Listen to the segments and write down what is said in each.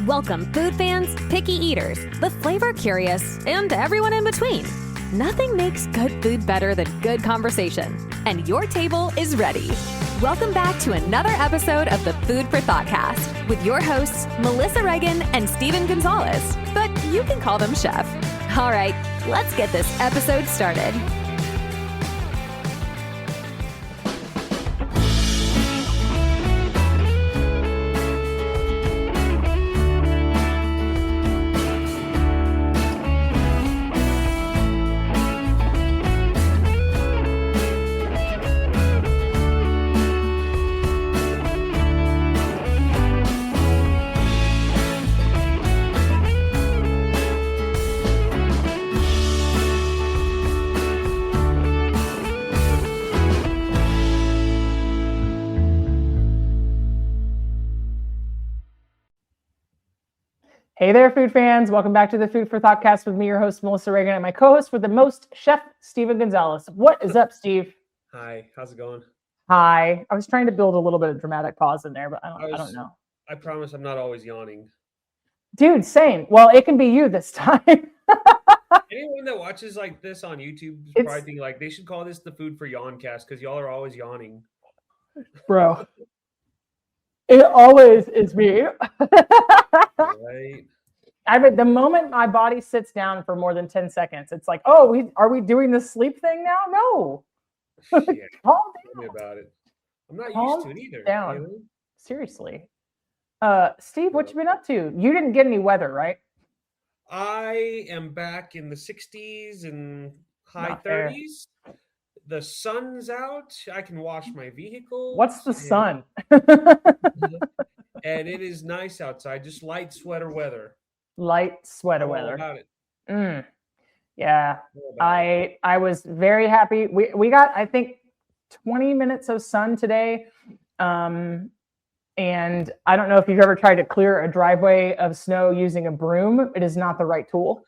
Welcome food fans, picky eaters, the flavor curious, and everyone in between. Nothing makes good food better than good conversation, and your table is ready. Welcome back to another episode of the Food for ThoughtCast with your hosts, Melissa Reagan and Steven Gonzalez, but you can call them Chef. All right, let's get this episode started. Hey there, food fans. Welcome back to the Food for ThoughtCast with me, your host, Melissa Reagan, and my co-host with the most, Chef Steven Gonzalez. What is up, Steve? Hi, how's it going? Hi. I was trying to build a little bit of dramatic pause in there, but I don't know. I promise I'm not always yawning. Dude, same. Well, it can be you this time. Anyone that watches like this on YouTube is probably thinking like they should call this the Food for Yawncast because y'all are always yawning. Bro, it always is me. Right. I mean, the moment my body sits down for more than 10 seconds, it's like, oh, are we doing the sleep thing now? No. Calm down. Tell me about it. I'm not used to it either. Down. You know? Seriously. Steve, what you been up to? You didn't get any weather, right? I am back in the 60s and high 30s. The sun's out. I can wash my vehicle. What's the sun? And it is nice outside. Just light sweater weather. Light sweater All weather. about it. Yeah. I was very happy. We got, I think, 20 minutes of sun today. And I don't know if you've ever tried to clear a driveway of snow using a broom. It is not the right tool.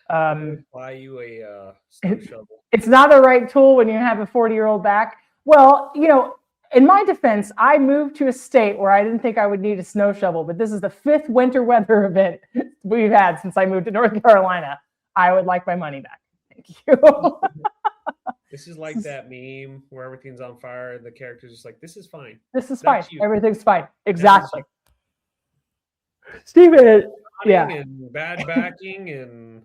Buy you a snow shovel. It's not the right tool when you have a 40-year-old back. Well, you know, in my defense, I moved to a state where I didn't think I would need a snow shovel, but this is the 5th winter weather event we've had since I moved to North Carolina. I would like my money back. Thank you. This is like that meme where everything's on fire and the character's just like, this is fine. This is fine. Everything's fine. Exactly. Steven, yeah. And bad backing and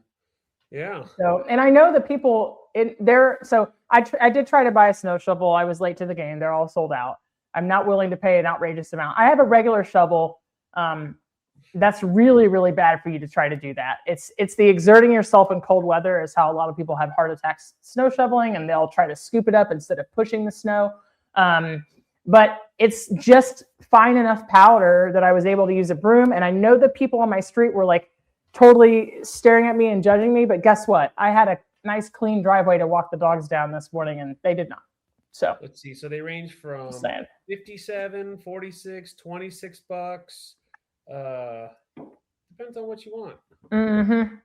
yeah. So, and I know the people in there. So I did try to buy a snow shovel. I was late to the game. They're all sold out. I'm not willing to pay an outrageous amount. I have a regular shovel. That's really, really bad for you to try to do that. It's the exerting yourself in cold weather is how a lot of people have heart attacks snow shoveling, and they'll try to scoop it up instead of pushing the snow. But it's just fine enough powder that I was able to use a broom. And I know the people on my street were like totally staring at me and judging me. But guess what? I had a nice clean driveway to walk the dogs down this morning, and they did not. So let's see. So they range from 57, 46, $26. Depends on what you want. Mm-hmm.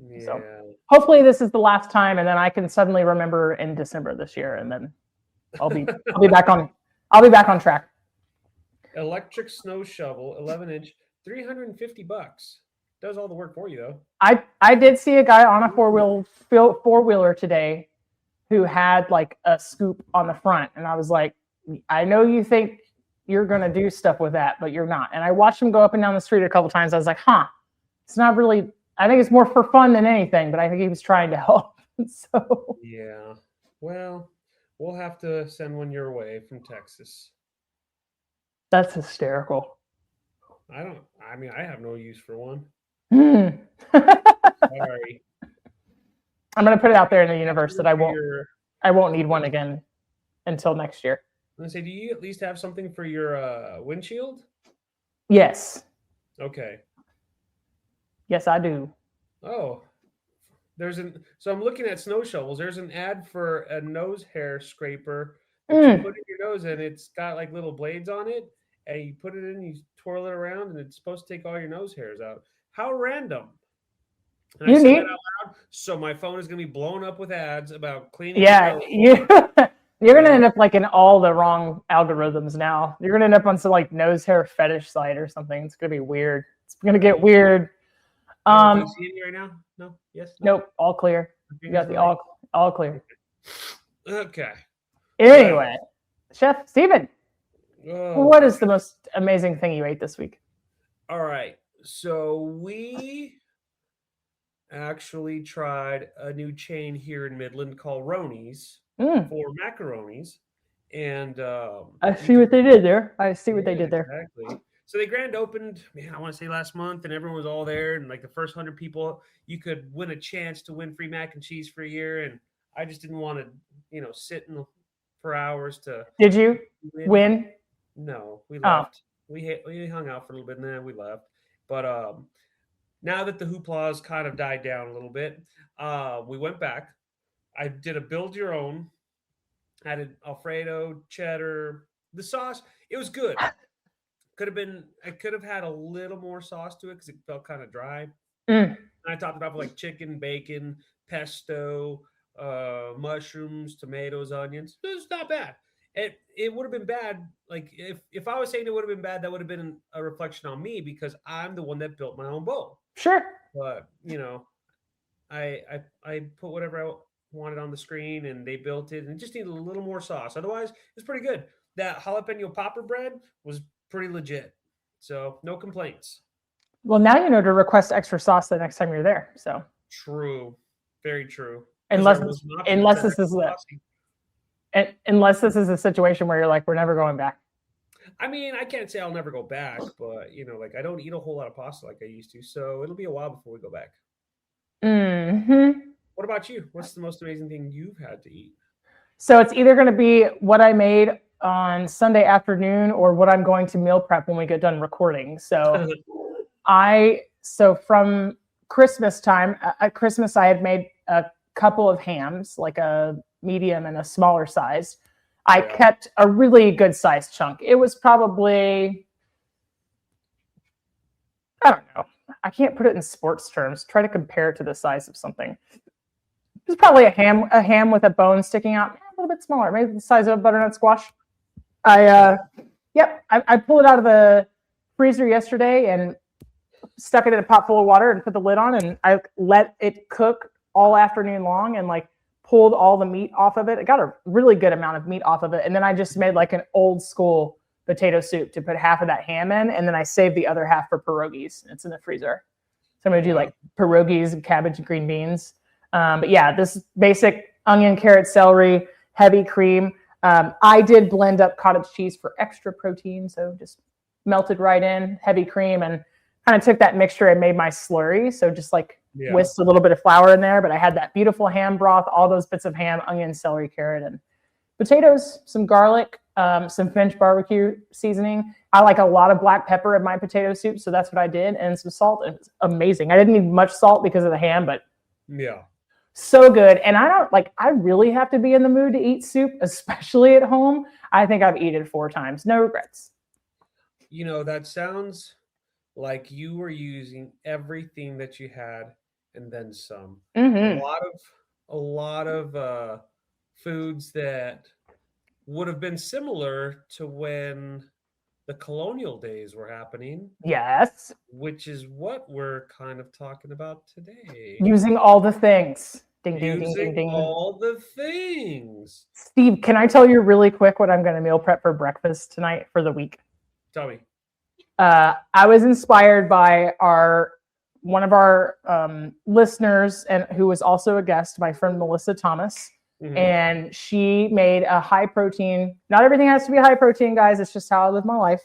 Yeah. So hopefully this is the last time, and then I can suddenly remember in December this year, and then I'll be back on track. Electric snow shovel, 11-inch, $350. Does all the work for you though. I did see a guy on a four-wheeler today who had like a scoop on the front, and I was like, I know you think you're going to do stuff with that, but you're not. And I watched him go up and down the street a couple times. I was like, it's not really, I think it's more for fun than anything, but I think he was trying to help. So yeah, well, we'll have to send one your way from Texas. That's hysterical. I have no use for one. Sorry. I'm going to put it out there in the universe that I won't need one again until next year. I'm going to say, do you at least have something for your windshield? Yes. Okay. Yes, I do. Oh, so I'm looking at snow shovels. There's an ad for a nose hair scraper that you put in your nose, and it's got like little blades on it, and you put it in, you twirl it around, and it's supposed to take all your nose hairs out. How random. And I said that out loud, so my phone is going to be blown up with ads about cleaning. Yeah, You're gonna end up like in all the wrong algorithms now. You're gonna end up on some like nose hair fetish site or something. It's gonna be weird. It's gonna get weird. Do you see any right now? No. Yes. No? Nope. All clear. You got the all clear. Okay. Anyway, Chef Steven, Oh, what is the most amazing thing you ate this week? all right. So we actually tried a new chain here in Midland called Ronies for macaronis. And I see what they did there. Exactly. So they grand opened, man, I want to say last month, and everyone was all there. And like the first 100 people, you could win a chance to win free mac and cheese for a year. And I just didn't want to, sit for hours to. Did you win? No, we left. We hung out for a little bit and then we left. But now that the hooplas kind of died down a little bit, we went back. I did a build your own. Added Alfredo, cheddar, the sauce. It was good. I could have had a little more sauce to it because it felt kind of dry. And I topped it off with like chicken, bacon, pesto, mushrooms, tomatoes, onions. It was not bad. It would have been bad. Like if I was saying it would have been bad, that would have been a reflection on me because I'm the one that built my own bowl. Sure. But I put whatever I wanted on the screen and they built it and it just needed a little more sauce. Otherwise, it's pretty good. That jalapeno popper bread was pretty legit. So no complaints. Well, now you know to request extra sauce the next time you're there. So true. Very true. Unless this is a situation where you're like, we're never going back. I mean, I can't say I'll never go back, but I don't eat a whole lot of pasta like I used to. So it'll be a while before we go back. Mm-hmm. What about you? What's the most amazing thing you've had to eat? So it's either going to be what I made on Sunday afternoon or what I'm going to meal prep when we get done recording. So from Christmas time, at Christmas, I had made a couple of hams, like a medium and a smaller size. I kept a really good sized chunk. It was probably, I don't know. I can't put it in sports terms. Try to compare it to the size of something. It was probably a ham with a bone sticking out, a little bit smaller, maybe the size of a butternut squash. I pulled it out of the freezer yesterday and stuck it in a pot full of water and put the lid on, and I let it cook all afternoon long and like pulled all the meat off of it. I got a really good amount of meat off of it, and then I just made like an old school potato soup to put half of that ham in, and then I saved the other half for pierogies. It's in the freezer. So I'm gonna do like pierogies and cabbage and green beans. But yeah, this basic onion, carrot, celery, heavy cream. I did blend up cottage cheese for extra protein. So just melted right in, heavy cream, and kind of took that mixture and made my slurry. So just like whisked a little bit of flour in there, but I had that beautiful ham broth, all those bits of ham, onion, celery, carrot, and potatoes, some garlic, some Finch barbecue seasoning. I like a lot of black pepper in my potato soup. So that's what I did. And some salt. And it's amazing. I didn't need much salt because of the ham, but so good. And I really have to be in the mood to eat soup, especially at home. I think I've eaten 4 times. No regrets. That sounds like you were using everything that you had and then some. Mm-hmm. A lot of foods that would have been similar to when the colonial days were happening. Yes. Which is what we're kind of talking about today. Using all the things. Ding, ding, ding, ding, ding. All the things. Steve, can I tell you really quick what I'm going to meal prep for breakfast tonight for the week? Tell me. I was inspired by one of our listeners and who was also a guest, my friend Melissa Thomas. Mm-hmm. And she made a high protein. Not everything has to be high protein, guys. It's just how I live my life.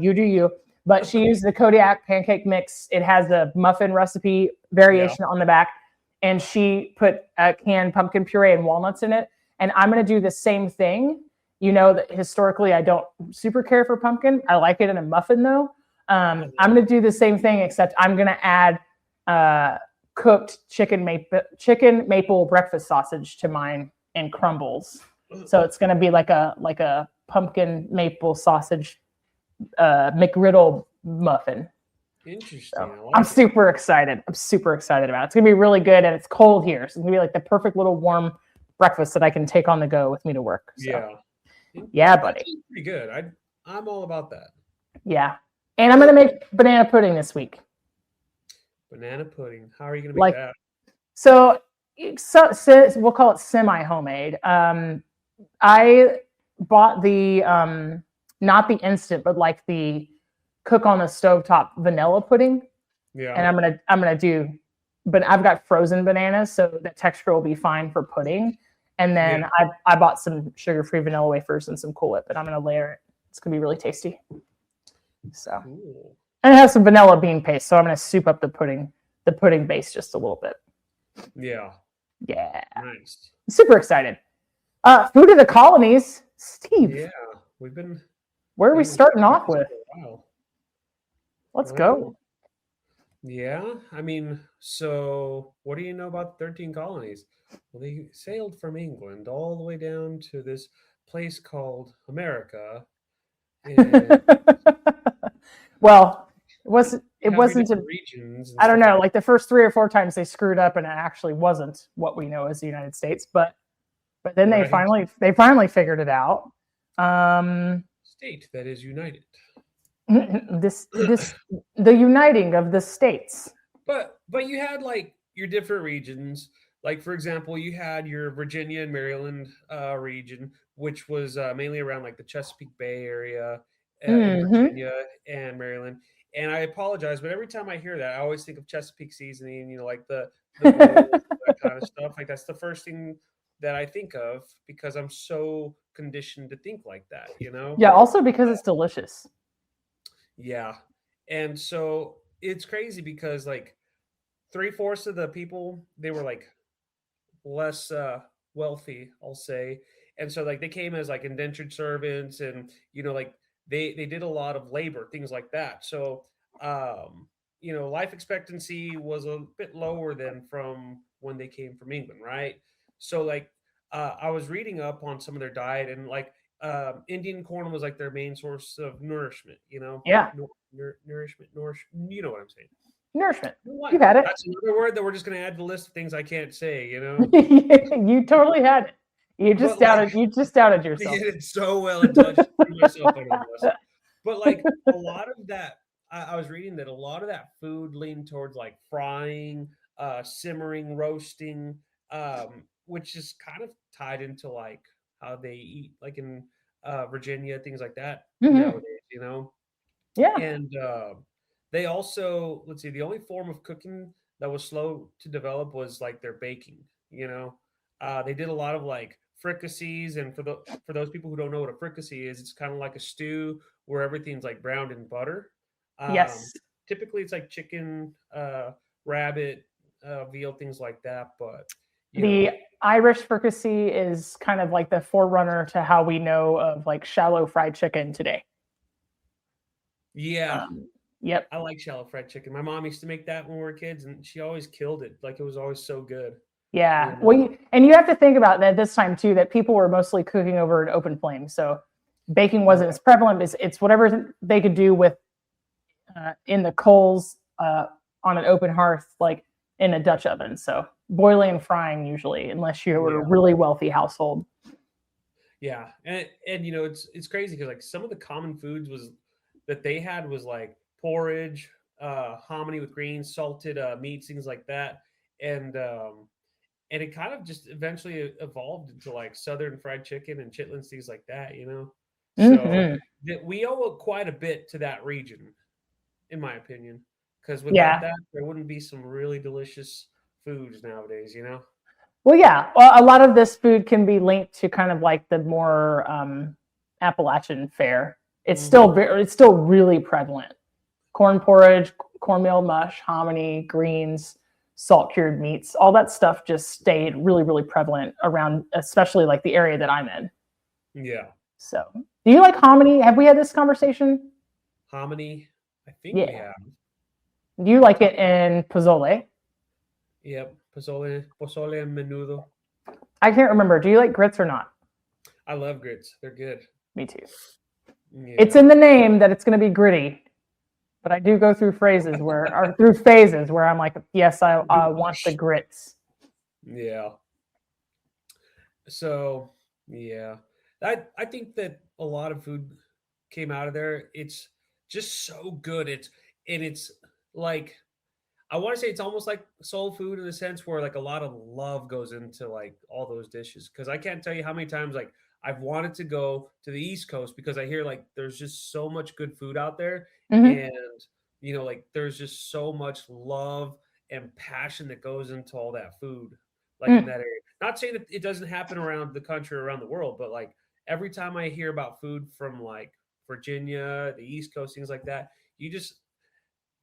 You do you. But she used the Kodiak pancake mix. It has a muffin recipe variation on the back. And she put a canned pumpkin puree and walnuts in it. And I'm going to do the same thing. You know that historically I don't super care for pumpkin. I like it in a muffin though. I'm going to do the same thing, except I'm going to add cooked chicken maple breakfast sausage to mine and crumbles. So it's going to be like a pumpkin maple sausage McGriddle muffin. Interesting. So I'm super excited. I'm super excited about it. It's going to be really good, and it's cold here. So it's going to be like the perfect little warm breakfast that I can take on the go with me to work. So. Yeah, buddy. That's pretty good. I'm all about that. Yeah, and I'm gonna make banana pudding this week. Banana pudding. How are you gonna make that? So we'll call it semi-homemade. I bought the not the instant, but like the cook on the stovetop vanilla pudding. Yeah. And I'm gonna do, but I've got frozen bananas, so the texture will be fine for pudding. And then I bought some sugar-free vanilla wafers and some Cool Whip, and I'm gonna layer it. It's gonna be really tasty. So, cool. And it has some vanilla bean paste, so I'm gonna soup up the pudding base just a little bit. Yeah. Yeah. Nice. I'm super excited. Food of the colonies, Steve. Yeah, we've been. Where are we starting off with? Let's go. Yeah, I mean, so what do you know about the 13 colonies? Well, they sailed from England all the way down to this place called America. And well, it wasn't regions. I don't know, like the first 3 or 4 times they screwed up and it actually wasn't what we know as the United States, but then they finally figured it out. State that is united. the uniting of the states. But you had like your different regions. Like, for example, you had your Virginia and Maryland region, which was mainly around like the Chesapeake Bay area in Virginia and Maryland. And I apologize, but every time I hear that, I always think of Chesapeake seasoning, like the that kind of stuff. Like, that's the first thing that I think of because I'm so conditioned to think like that, Yeah, also because it's delicious. Yeah. And so it's crazy because like 3/4 of the people, they were like less wealthy, I'll say. And so like they came as like indentured servants and, like they did a lot of labor, things like that. So, life expectancy was a bit lower than from when they came from England. Right. So like I was reading up on some of their diet and like Indian corn was like their main source of nourishment, Yeah. Nourishment, you know what I'm saying. Nourishment. You had it. That's another word that we're just going to add to the list of things I can't say, You totally had it. You just doubted yourself. You did so well and touched myself under the bus. But like a lot of that, I was reading that a lot of that food leaned towards like frying, simmering, roasting, which is kind of tied into like how they eat, like in Virginia, things like that nowadays, Yeah. And they also, let's see, the only form of cooking that was slow to develop was like their baking. They did a lot of like fricassees, and for those people who don't know what a fricassee is, it's kind of like a stew where everything's like browned in butter. Yes. Typically, it's like chicken, rabbit, veal, things like that. But the Irish fricassee is kind of like the forerunner to how we know of like shallow fried chicken today. Yeah. Yep. I like shallow fried chicken. My mom used to make that when we were kids, and she always killed it. Like, it was always so good. Yeah. Well, you have to think about that this time too, that people were mostly cooking over an open flame. So baking wasn't as prevalent. It's whatever they could do with in the coals on an open hearth, like in a Dutch oven. So boiling and frying usually, unless you were a really wealthy household. Yeah. And it's crazy because like some of the common foods that they had was like porridge, hominy with greens, salted meats, things like that. And it kind of just eventually evolved into like Southern fried chicken and chitlins, things like that, So we owe quite a bit to that region, in my opinion, because without that, there wouldn't be some really delicious foods nowadays, Well, yeah. Well, a lot of this food can be linked to kind of like the more Appalachian fare. It's still really prevalent. Corn porridge, cornmeal mush, hominy, greens, salt cured meats, all that stuff just stayed really, really prevalent around, especially like the area that I'm in. Yeah. So, do you like hominy? Have we had this conversation? Hominy, I think we have. Do you like it in pozole? Yep, pozole and menudo. I can't remember. Do you like grits or not? I love grits. They're good. Me too. Yeah. It's in the name that it's going to be gritty. But I do go through phases where I'm like, yes, I want the grits. Yeah. So yeah, I think that a lot of food came out of there. It's just so good. It's like I want to say it's almost like soul food in the sense where like a lot of love goes into like all those dishes. Because I can't tell you how many times like I've wanted to go to the East Coast because I hear like there's just so much good food out there, Hmm. and like there's just so much love and passion that goes into all that food, like in Mm. that area. Not saying that it doesn't happen around the country, around the world, but like every time I hear about food from like Virginia, the East Coast, things like that, you just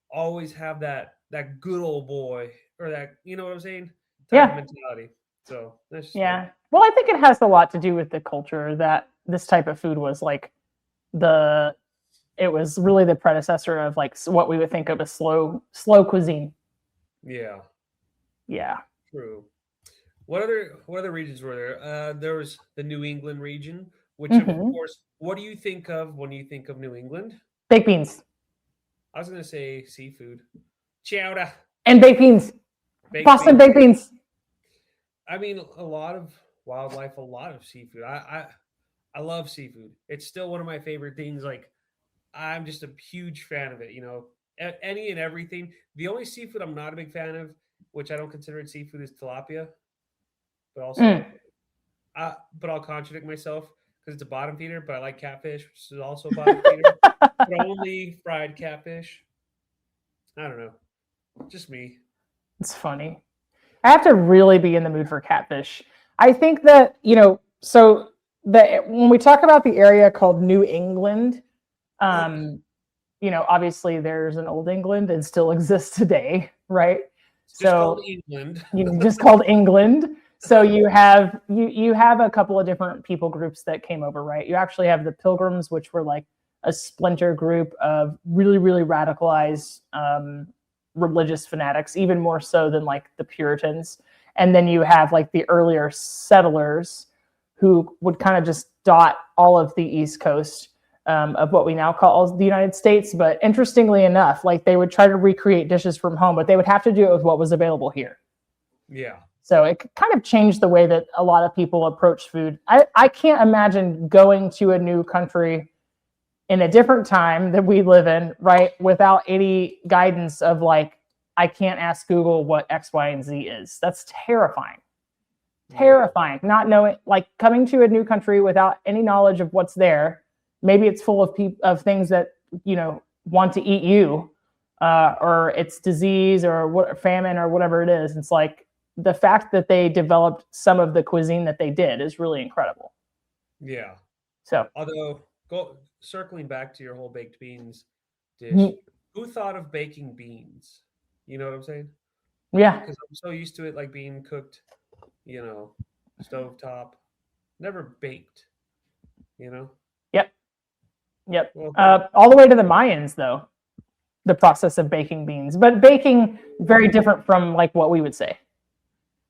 always have that good old boy or that what I'm saying type of Yeah. mentality. So that's just me. Yeah. Well, I think it has a lot to do with the culture that this type of food was like the it was really the predecessor of like what we would think of as slow cuisine. Yeah, Yeah. true. What other regions were there? There was the New England region, which of Hmm. course, what do you think of when you think of New England? Baked beans I was gonna say seafood, chowder, and baked beans, baked Boston beans. baked beans. I mean, a lot of wildlife, a lot of seafood. I love seafood. It's still one of my favorite things. Like I'm just a huge fan of it. Any and everything. The only seafood I'm not a big fan of, which I don't consider it seafood, is tilapia. But Mm. also, but I'll contradict myself because it's a bottom feeder. But I like catfish, which is also a bottom feeder, but only fried catfish. I don't know, just me. It's funny. I have to really be in the mood for catfish. I think that, so when we talk about the area called New England, um, obviously there's an Old England and still exists today, right? It's just called So England. just called England. So you have a couple of different people groups that came over, right? You actually have the Pilgrims, which were like a splinter group of really, really radicalized religious fanatics, even more so than like the Puritans. And then you have like the earlier settlers who would kind of just dot all of the East Coast of what we now call the United States. But interestingly enough, like they would try to recreate dishes from home, but they would have to do it with what was available here. Yeah. So it kind of changed the way that a lot of people approach food. I can't imagine going to a new country in a different time that we live in, right, without any guidance of like, I can't ask Google what X, Y, and Z is. That's terrifying. Terrifying. Not knowing, like coming to a new country without any knowledge of what's there. Maybe it's full of things that, want to eat you, or it's disease or famine or whatever it is. It's like the fact that they developed some of the cuisine that they did is really incredible. Yeah. So, Although, circling back to your whole baked beans dish, mm, who thought of baking beans? You know what I'm saying? yeah, Because I'm so used to it like being cooked, stovetop, never baked, you know? yep, yep. Well, All the way to the Mayans, though, the process of baking beans, but baking very different from like what we would say.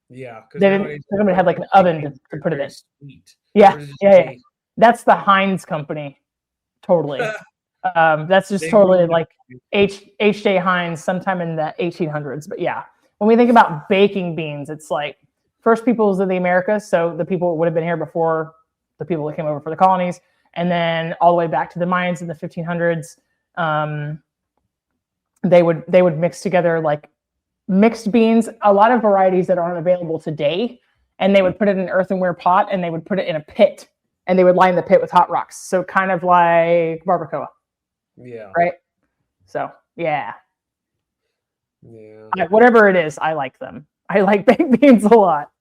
yeah, because They didn't. nowadays Somebody had like an baked oven beans to are put it very in. sweet. Yeah, Or is it just yeah, yeah. me? That's the Heinz company. Totally. That's just They totally ruined like it. H.J. Heinz sometime in the 1800s. But yeah, when we think about baking beans, it's like first peoples of the Americas. So the people would have been here before the people that came over for the colonies. And then all the way back to the Mayans in the 1500s. They would mix together like mixed beans, a lot of varieties that aren't available today. And they would put it in an earthenware pot and they would put it in a pit and they would line the pit with hot rocks. So kind of like barbacoa, Yeah. right? So yeah, Yeah. whatever it is, I like them. I like baked beans a lot.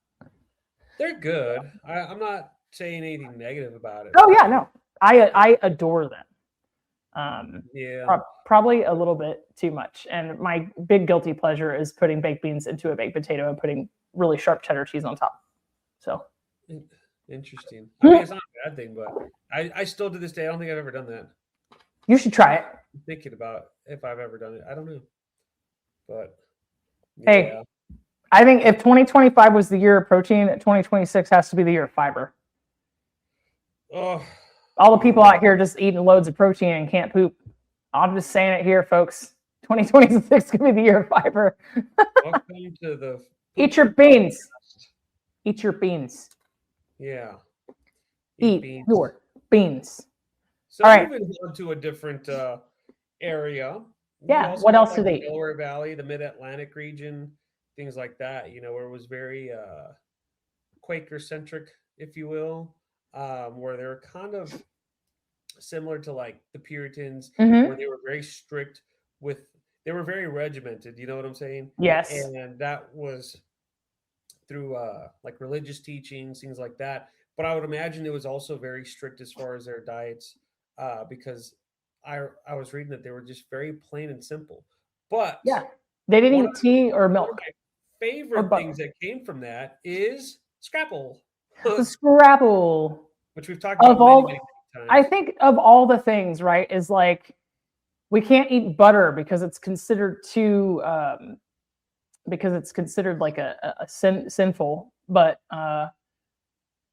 They're good. I'm not saying anything negative about it. Oh yeah, no, I adore them. Yeah. Probably a little bit too much. And my big guilty pleasure is putting baked beans into a baked potato and putting really sharp cheddar cheese on top. So Interesting. I mean, it's not a bad thing, but I still to this day, I don't think I've ever done that. you should try it. I'm thinking about if I've ever done it. I don't know. But Hey, yeah. I think if 2025 was the year of protein, 2026 has to be the year of fiber. Oh, All the people out here just eating loads of protein and can't poop. I'm just saying it here, folks. 2026 could be the year of fiber. welcome to the Eat your beans. Eat your beans. Yeah. Eat your beans. So All right. moving on to a different area. We Yeah. also What have else like did the they eat? Delaware Valley, the Mid-Atlantic region, things like that, where it was very Quaker centric, if you will, where they were kind of similar to like the Puritans, where Mm-hmm. they were very strict with, they were very regimented, you know what I'm saying? Yes. And that was through like religious teachings, things like that. But I would imagine it was also very strict as far as their diets, because I was reading that they were just very plain and simple. But Yeah. They didn't one of eat tea or one of milk my or favorite butter. things that came from that is scrapple, The Scrapple. which we've talked Of about many all, I times. think of all the things, right, is like we can't eat butter because it's considered too because it's considered like a sinful. But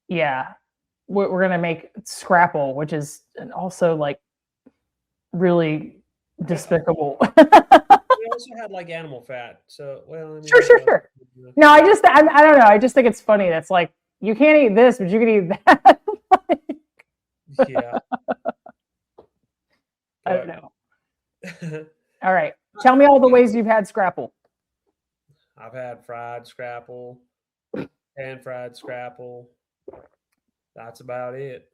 yeah, we're gonna make scrapple, which is also like really despicable. We also had like animal fat. So, well, I mean, Sure, that's sure, not, sure. No, yeah, I don't know. I just think it's funny. That's like you can't eat this, but you can eat that. yeah. I don't But know. All right, tell me all the ways you've had scrapple. I've had fried scrapple, pan fried scrapple. That's about it.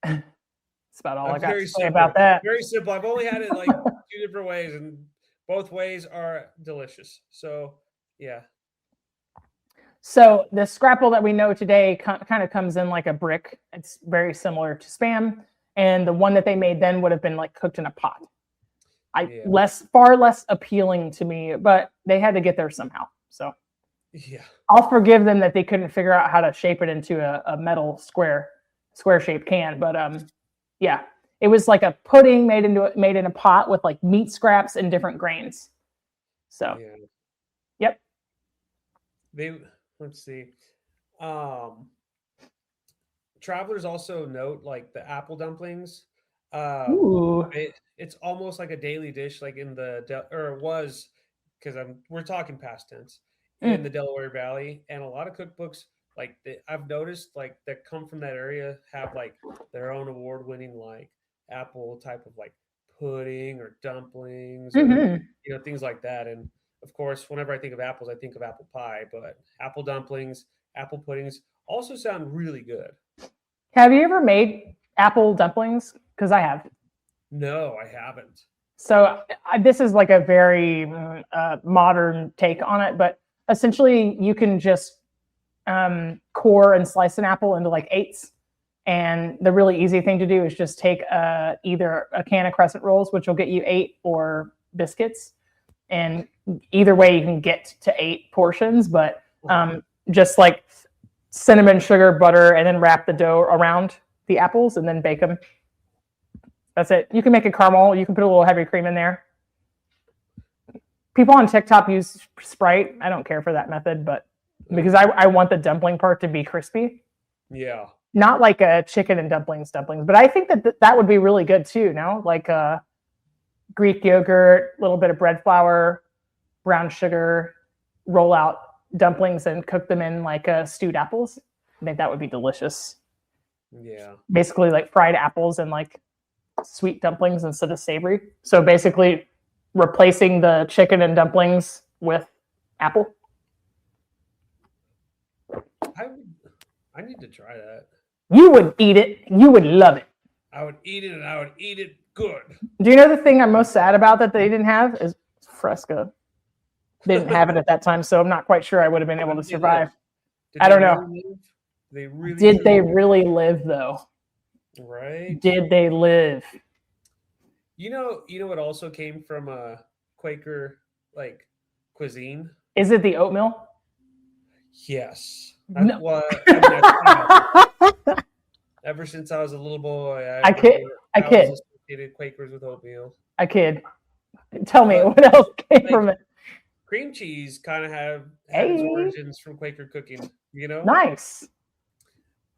That's about all I That's got to very say about simple. that. Very simple. I've only had it like two different ways, and both ways are delicious. So, yeah. So the scrapple that we know today kind of comes in like a brick. It's very similar to spam, and the one that they made then would have been like cooked in a pot. Yeah. Far less appealing to me, but they had to get there somehow. So Yeah. I'll forgive them that they couldn't figure out how to shape it into a metal square shaped can. But yeah, it was like a pudding made in a pot with like meat scraps and different grains. So Yeah. yep. They, let's see. Um, Travelers also note like the apple dumplings. Ooh. It's almost like a daily dish, like in or it was, because we're talking past tense, in Mm. the Delaware Valley, and a lot of cookbooks like I've noticed like that come from that area have like their own award-winning like apple type of like pudding or dumplings or Mm-hmm. things like that. And of course, whenever I think of apples, I think of apple pie, but apple dumplings, apple puddings also sound really good. Have you ever made apple dumplings? Because I have. No, I haven't. So this is like a very modern take on it, but essentially you can just core and slice an apple into like eighths. And the really easy thing to do is just take either a can of crescent rolls, which will get you 8, or biscuits. And either way, you can get to 8 portions, but just like cinnamon, sugar, butter, and then wrap the dough around the apples and then bake them. That's it. You can make a caramel. You can put a little heavy cream in there. People on TikTok use Sprite. I don't care for that method, but because I want the dumpling part to be crispy. Yeah. Not like a chicken and dumplings, but I think that would be really good too. No, like Greek yogurt, a little bit of bread flour, brown sugar, roll out dumplings and cook them in like stewed apples. I think that would be delicious. Yeah. Basically like fried apples and like sweet dumplings instead of savory. So basically replacing the chicken and dumplings with apple. I need to try that. You would eat it. You would love it. I would eat it, and I would eat it good. Do you know the thing I'm most sad about that they didn't have is Fresca. They didn't have it at that time, so I'm not quite sure I would have been able to survive. I don't know. Did they really live though? Right. Did they live? You know what also came from a Quaker like cuisine? Is it the oatmeal? Yes. No. Ever since I was a little boy, I kid. was associated Quakers with oatmeal. I kid. Tell me what else came from it. Cream cheese kind of had its origins from Quaker cooking. Nice.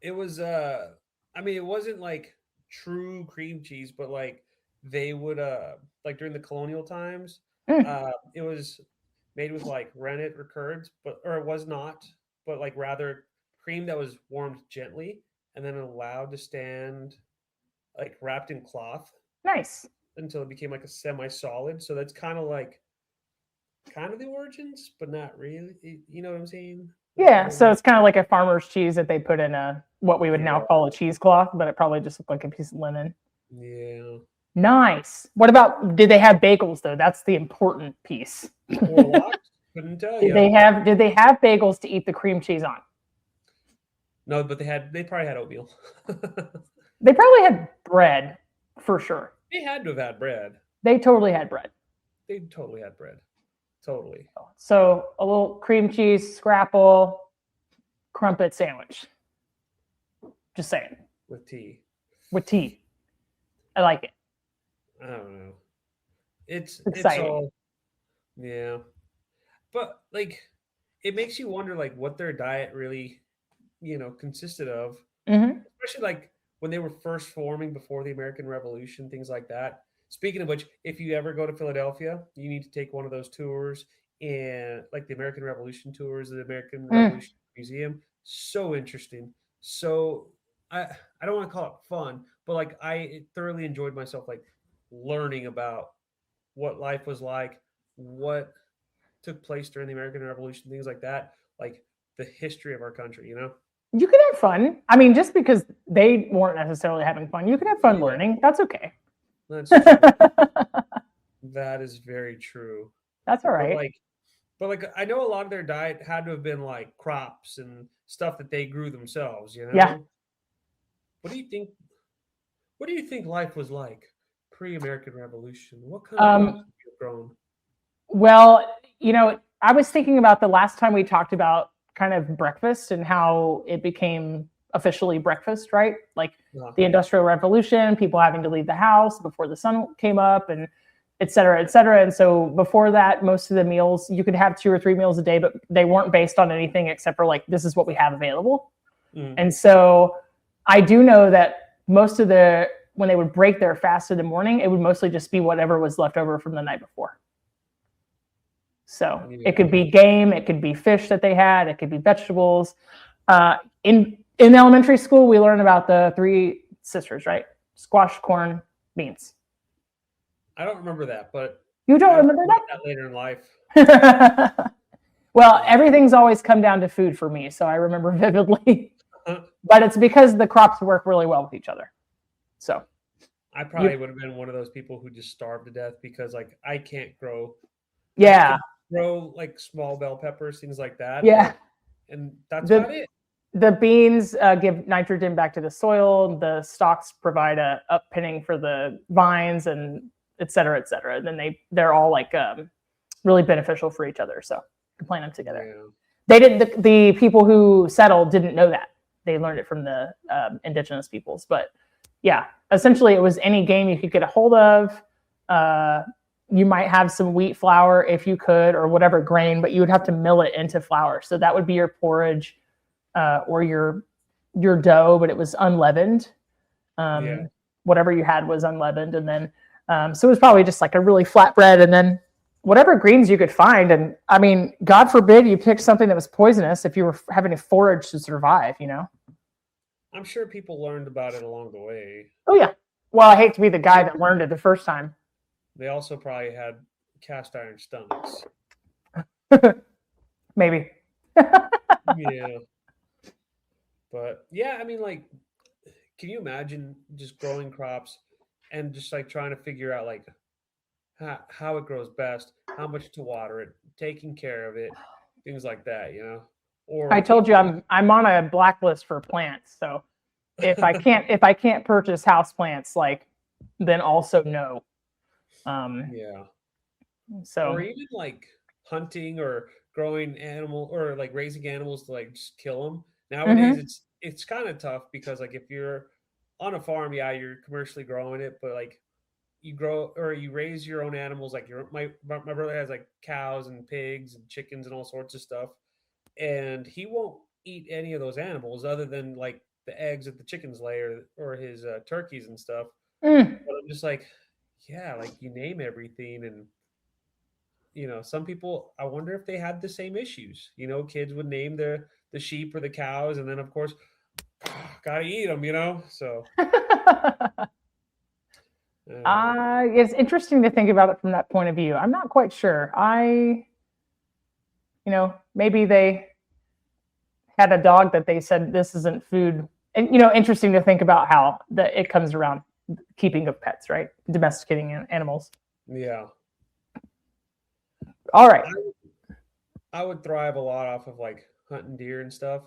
It was it wasn't like true cream cheese, but like they would like during the colonial times, it was made with like rennet or curds, or it was not, but like rather cream that was warmed gently and then allowed to stand like wrapped in cloth Nice. until it became like a semi-solid. So that's kind of the origins, but not really. You know what I'm saying? Yeah, so it's kind of like a farmer's cheese that they put in a what we would now Yeah. call a cheesecloth, but it probably just looked like a piece of linen. Yeah. Nice. What about, did they have bagels though? That's the important piece. Warlocks? Couldn't tell Did you. they have bagels to eat the cream cheese on? No, but they probably had oatmeal. They probably had bread for sure. They had to have had bread. They totally had bread. They totally had bread. Totally. So a little cream cheese, scrapple, crumpet sandwich. Just saying. With tea. With tea. I like it. I don't know. It's exciting. all, yeah. But like it makes you wonder like what their diet really, consisted of. Mm-hmm. Especially like when they were first forming before the American Revolution, things like that. Speaking of which, if you ever go to Philadelphia, you need to take one of those tours and like the American Revolution tours, the American Revolution Museum. So interesting. So I don't want to call it fun, but like I thoroughly enjoyed myself like learning about what life was like, what took place during the American Revolution, things like that, like the history of our country, You could have fun. I mean, just because they weren't necessarily having fun, you could have fun Yeah. learning. That's okay. That's true. That is very true. That's all right. But like I know a lot of their diet had to have been like crops and stuff that they grew themselves, Yeah. What do you think? What do you think life was like pre-American Revolution? What kind of crops have you grown? Well, I was thinking about the last time we talked about kind of breakfast and how it became officially breakfast, right? Like the Industrial Revolution, people having to leave the house before the sun came up, and et cetera, et cetera. And so before that, most of the meals, you could have 2 or 3 meals a day, but they weren't based on anything except for like, this is what we have available. And so I do know that most of when they would break their fast in the morning, it would mostly just be whatever was left over from the night before. So it could be game, it could be fish that they had, it could be vegetables. In elementary school, we learn about the 3 sisters, right? Squash, corn, beans. I don't remember that, but you don't remember that later in life. Well, everything's always come down to food for me, so I remember vividly. But it's because the crops work really well with each other. So I probably would have been one of those people who just starved to death because like I can't grow. Yeah. Grow like small bell peppers, things like that. Yeah. And that's about it. The beans give nitrogen back to the soil. The stalks provide a uppinning for the vines, and et cetera, et cetera. And then they're all like really beneficial for each other. So you can plant them together. Yeah. They didn't. The people who settled didn't know that. They learned it from the indigenous peoples. But yeah, essentially it was any game you could get a hold of. You might have some wheat flour if you could, or whatever grain, but you would have to mill it into flour. So that would be your porridge or your dough, but it was unleavened. Whatever you had was unleavened. And then, so it was probably just like a really flat bread, and then whatever greens you could find. And I mean, God forbid you picked something that was poisonous if you were having to forage to survive, I'm sure people learned about it along the way. Oh yeah. Well, I hate to be the guy that learned it the first time. They also probably had cast iron stomachs. Maybe. Yeah. But yeah, I mean, like, can you imagine just growing crops and just like trying to figure out like how it grows best, how much to water it, taking care of it, things like that, Or I told you I'm on a blacklist for plants, so if I can't purchase house plants, like, then also no. Yeah. So or even like hunting or growing animal or like raising animals to like just kill them. Nowadays, it's kind of tough because like if you're on a farm, yeah, you're commercially growing it, but like you grow or you raise your own animals. Like my brother has like cows and pigs and chickens and all sorts of stuff, and he won't eat any of those animals other than like the eggs that the chickens lay or his turkeys and stuff. But I'm just like, yeah, like you name everything, and some people, I wonder if they had the same issues. Kids would name the sheep or the cows, and then of course, gotta eat them, So It's interesting to think about it from that point of view. I'm not quite sure. Maybe they had a dog that they said this isn't food. And, interesting to think about how it comes around keeping of pets, right? Domesticating animals. Yeah. All right. I would thrive a lot off of like hunting deer and stuff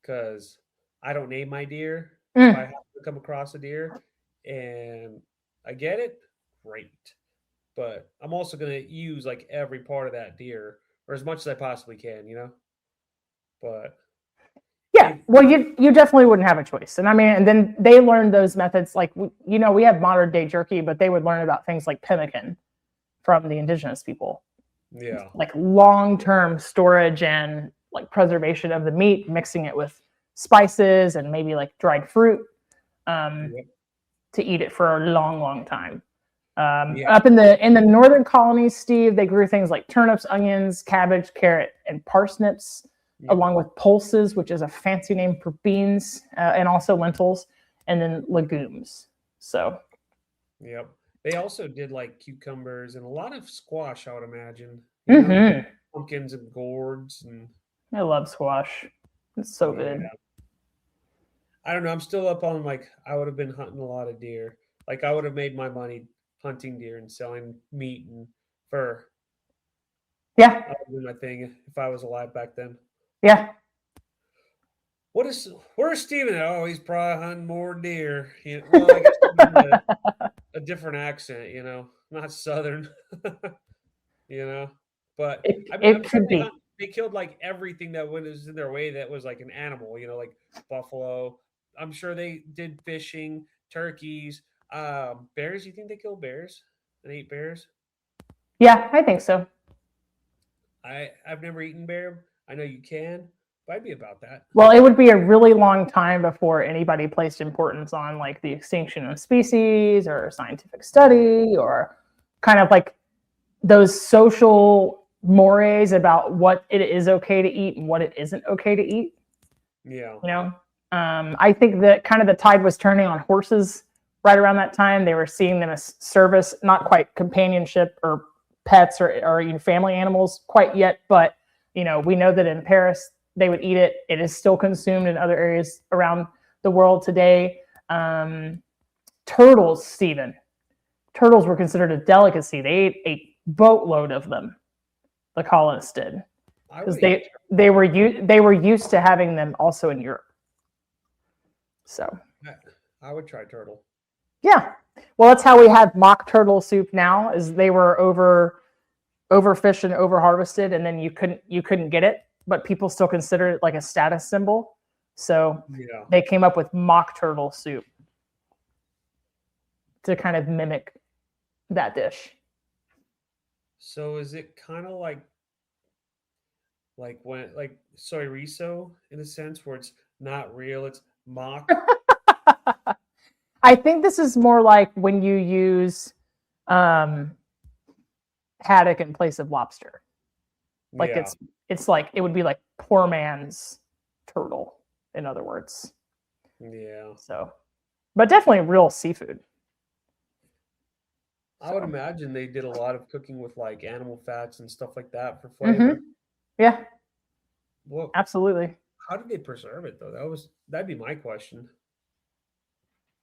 because I don't name my deer. If I have to come across a deer and I get it, great. But I'm also going to use like every part of that deer or as much as I possibly can, But yeah, well, you definitely wouldn't have a choice. And I mean, and then they learned those methods. Like, we have modern day jerky, but they would learn about things like pemmican from the indigenous people. Yeah. Like long-term storage and like preservation of the meat, mixing it with spices and maybe like dried fruit to eat it for a long, long time. Up in the northern colonies, Steve, they grew things like turnips, onions, cabbage, carrot, and parsnips, along with pulses, which is a fancy name for beans, and also lentils, and then legumes. So, yep. They also did like cucumbers and a lot of squash, I would imagine. Pumpkins and gourds, and I love squash. It's so good. I don't know. I'm still up on like I would have been hunting a lot of deer. Like I would have made my money hunting deer and selling meat and fur. Yeah, that would be my thing if I was alive back then. Yeah. Where's Steven at? Oh, he's probably hunting more deer. Well, I guess a different accent, not Southern, But it could be. They killed like everything that was in their way that was like an animal, like buffalo. I'm sure they did fishing, turkeys, bears. You think they killed bears and ate bears? Yeah, I think so. I've never eaten bear. I know you can. I'd be about that. Well, it would be a really long time before anybody placed importance on like the extinction of species or scientific study or kind of like those social mores about what it is okay to eat and what it isn't okay to eat. Yeah. I think that kind of the tide was turning on horses right around that time. They were seeing them as service, not quite companionship or pets or family animals quite yet, but we know that in Paris they would eat it. It is still consumed in other areas around the world today. Turtles, Stephen. Turtles were considered a delicacy. They ate a boatload of them. The colonists did because they were used to having them also in Europe. So I would try turtle. Yeah, well, that's how we have mock turtle soup now. Is they were overfished and overharvested, and then you couldn't get it. But people still consider it like a status symbol. So they came up with mock turtle soup to kind of mimic that dish. So is it kind of like when soy riso in a sense where it's not real, it's mock? I think this is more like when you use haddock in place of lobster. Like it's like it would be like poor man's turtle, in other words. Yeah. So, but definitely real seafood. I would imagine they did a lot of cooking with like animal fats and stuff like that for flavor. Mm-hmm. Yeah. Well, absolutely. How did they preserve it though? That'd be my question.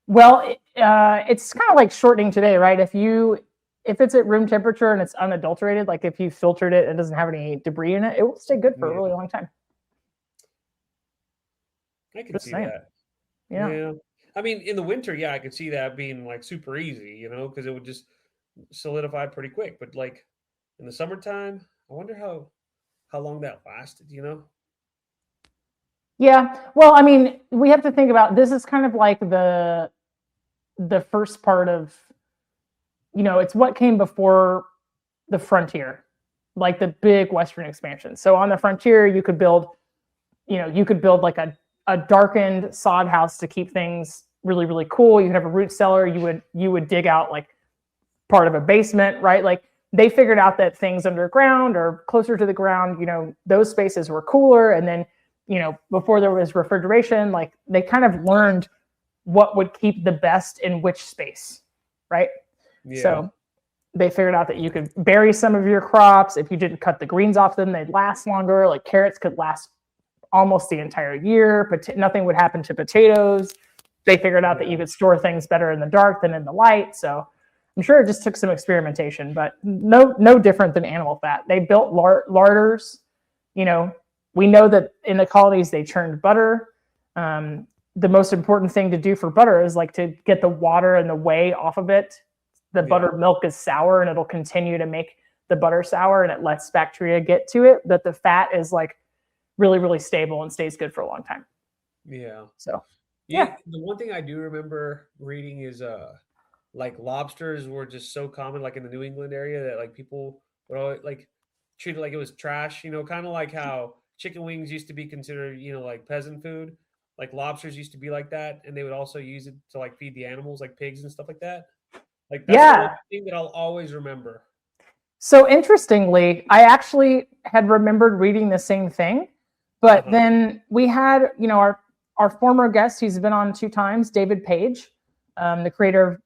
Well, it's kind of like shortening today, right? If it's at room temperature and it's unadulterated, like if you filtered it and it doesn't have any debris in it, it will stay good for a really long time. I can see that. Yeah. I mean, in the winter, I could see that being like super easy, because it would just solidify pretty quick. But like in the summertime, I wonder how long that lasted, Yeah. Well, I mean, we have to think about this is kind of like the first part of, it's what came before the frontier, like the big Western expansion. So on the frontier, you could build like a darkened sod house to keep things really, really cool. You could have a root cellar. You would dig out like part of a basement, right? Like they figured out that things underground or closer to the ground, those spaces were cooler. And then before there was refrigeration, like they kind of learned what would keep the best in which space, right? Yeah. So they figured out that you could bury some of your crops. If you didn't cut the greens off them, they'd last longer. Like carrots could last almost the entire year, but nothing would happen to potatoes. They figured out that you could store things better in the dark than in the light. So I'm sure it just took some experimentation, but no different than animal fat. They built larders. We know that in the colonies they churned butter. The most important thing to do for butter is like to get the water and the whey off of it. The buttermilk is sour and it'll continue to make the butter sour and it lets bacteria get to it. But the fat is like really, really stable and stays good for a long time. Yeah. So yeah. The one thing I do remember reading is like lobsters were just so common, like in the New England area, that like people would always like treat it like it was trash, kind of like how chicken wings used to be considered, like peasant food. Like lobsters used to be like that, and they would also use it to like feed the animals, like pigs and stuff like that. Like that's the one thing that I'll always remember. So interestingly, I actually had remembered reading the same thing, but then we had, our former guest, he's been on 2 times, David Page, the creator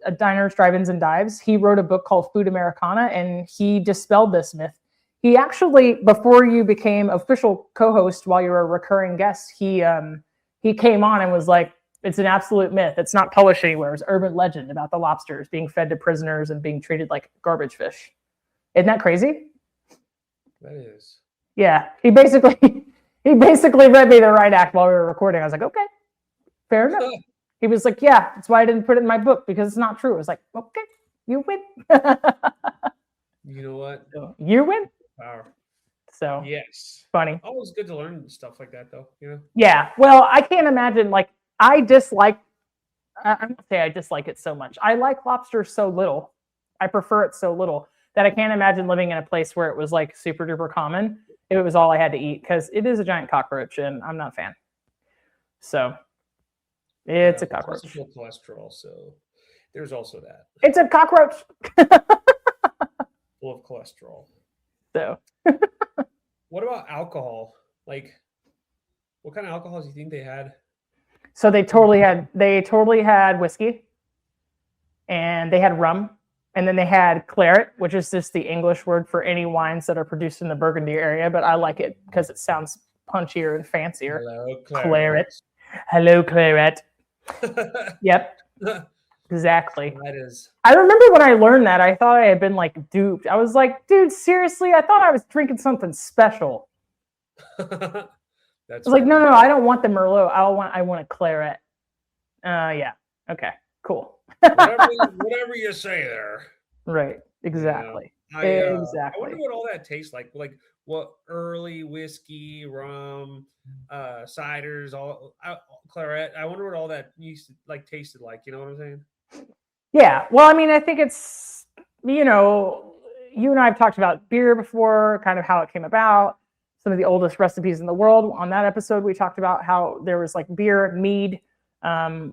of Diners, Drive-Ins, and Dives. He wrote a book called Food Americana, and he dispelled this myth. He actually, before you became official co-host, while you were a recurring guest, he came on and was like, it's an absolute myth. It's not published anywhere. It's urban legend about the lobsters being fed to prisoners and being treated like garbage fish. Isn't that crazy? That is. Yeah. He basically read me the right act while we were recording. I was like, okay, fair enough. He was like, yeah, that's why I didn't put it in my book, because it's not true. I was like, okay, you win. You know what? You win. Power. So yes. Funny. Always good to learn stuff like that, though. Yeah. Well, I can't imagine. Like, I won't say I dislike it so much. I like lobster so little. I prefer it so little that I can't imagine living in a place where it was like super duper common if it was all I had to eat, because it is a giant cockroach and I'm not a fan. So it's a cockroach. It's also cholesterol, so there's also that. It's a cockroach. Full of cholesterol. So what about alcohol? Like, what kind of alcohols do you think they had? So they totally had whiskey, and they had rum, and then they had claret, which is just the English word for any wines that are produced in the Burgundy area. But I like it because it sounds punchier and fancier. Hello, claret. Hello, claret. Yep. Exactly. That is. I remember when I learned that, I thought I had been like duped. I was like, dude, seriously? I thought I was drinking something special. I was like, no, I don't want the Merlot. I want a claret. Yeah. Okay. Cool. whatever you say there. Right. Exactly. Exactly. I wonder what all that tastes like. Like what early whiskey, rum, ciders, all claret. I wonder what all that used to like tasted like. You know what I'm saying? Yeah. Well, I mean, I think it's, you and I have talked about beer before, kind of how it came about. Some of the oldest recipes in the world. On that episode, we talked about how there was like beer, mead,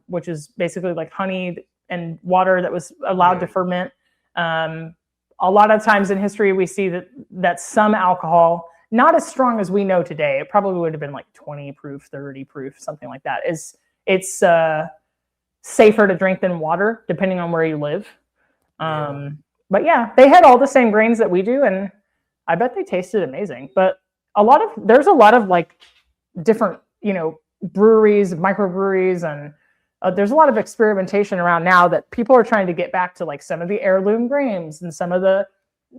which is basically like honey and water that was allowed to ferment. A lot of times in history, we see that some alcohol, not as strong as we know today, it probably would have been like 20 proof, 30 proof, something like that. It's safer to drink than water, depending on where you live. But yeah, they had all the same grains that we do, and I bet they tasted amazing. But there's a lot of like different, breweries, microbreweries, and there's a lot of experimentation around now that people are trying to get back to like some of the heirloom grains, and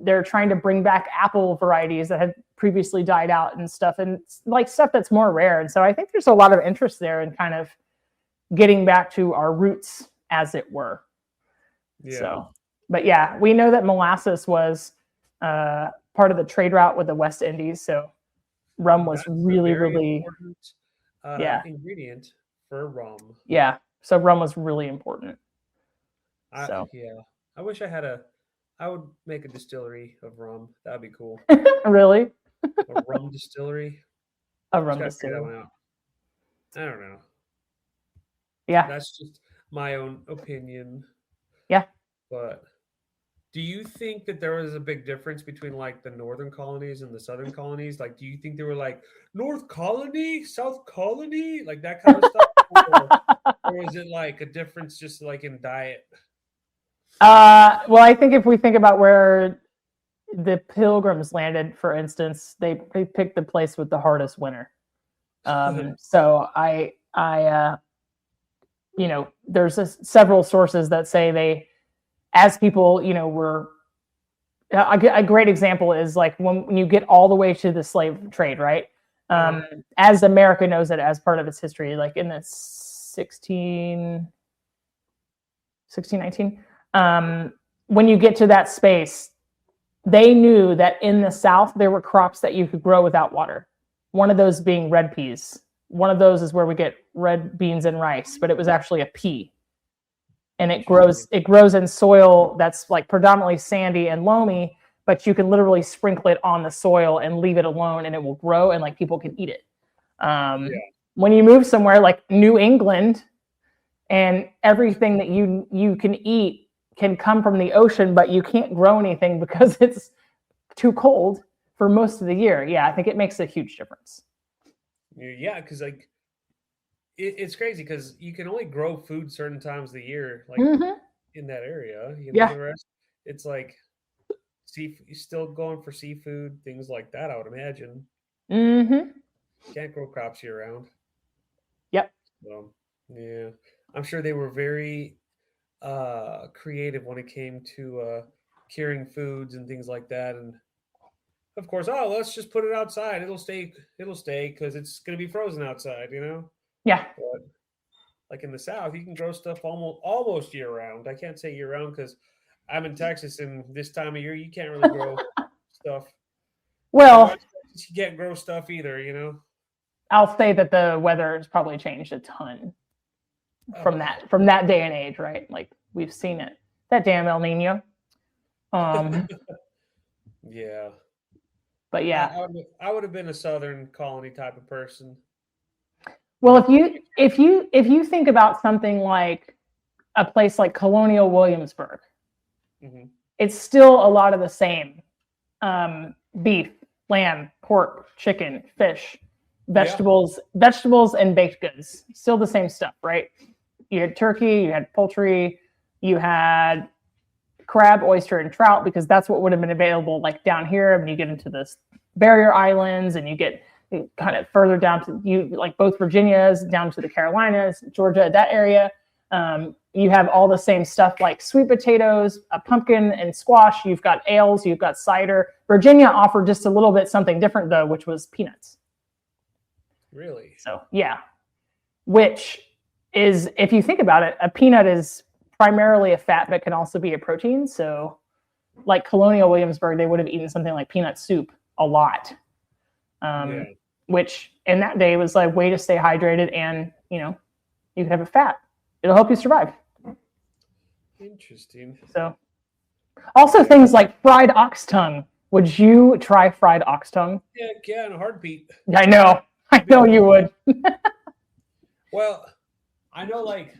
they're trying to bring back apple varieties that had previously died out and stuff, and like stuff that's more rare. And so I think there's a lot of interest there in kind of getting back to our roots, as it were. Yeah. So, but yeah, we know that molasses was part of the trade route with the West Indies. So rum was really important ingredient for rum. Yeah. So rum was really important. I wish I would make a distillery of rum. That'd be cool. Really? A rum distillery. A rum distillery. I don't know. Yeah. That's just my own opinion. Yeah. But Do you think that there was a big difference between like the northern colonies and the southern colonies? Like, do you think they were like North Colony, South Colony, like that kind of stuff? Or is it like a difference just like in diet? Well, I think if we think about where the Pilgrims landed, for instance, they picked the place with the hardest winter. So there's several sources that say they, as people, were a great example is like when you get all the way to the slave trade, right? As America knows it as part of its history, like in the 1619, when you get to that space, they knew that in the South, there were crops that you could grow without water. One of those being red peas. One of those is where we get red beans and rice, but it was actually a pea. And it grows in soil that's like predominantly sandy and loamy, but you can literally sprinkle it on the soil and leave it alone and it will grow and like people can eat it. When you move somewhere like New England and everything that you can eat can come from the ocean, but you can't grow anything because it's too cold for most of the year. Yeah, I think it makes a huge difference. Yeah, because like it's crazy because you can only grow food certain times of the year, like in that area. The rest, it's like still going for seafood, things like that. I would imagine. Can't grow crops year round. Yep. So yeah, I'm sure they were very creative when it came to curing foods and things like that. And of course, let's just put it outside. It'll stay because it's going to be frozen outside, Yeah. But like in the South, you can grow stuff almost year round. I can't say year round because I'm in Texas, and this time of year you can't really grow stuff. Well, you can't grow stuff either, I'll say that the weather has probably changed a ton from that day and age, right? Like we've seen it. That damn El Nino. Yeah. But yeah, I would have been a Southern colony type of person. Well, if you think about something like a place like Colonial Williamsburg, it's still a lot of the same: beef, lamb, pork, chicken, fish, vegetables, and baked goods. Still the same stuff, right? You had turkey, you had poultry, you had crab, oyster, and trout because that's what would have been available like down here. When you get into the barrier islands and you get kind of further down to like both Virginias down to the Carolinas, Georgia, that area, you have all the same stuff like sweet potatoes, a pumpkin and squash. You've got ales, you've got cider. Virginia offered just a little bit something different though, which was peanuts. Really? So yeah, which is, if you think about it, a peanut is primarily a fat, but can also be a protein. So like Colonial Williamsburg, they would have eaten something like peanut soup a lot. Which in that day was like way to stay hydrated and, you could have a fat. It'll help you survive. Interesting. So also things like fried ox tongue. Would you try fried ox tongue? Yeah, in a heartbeat. I know you would. Well, I know like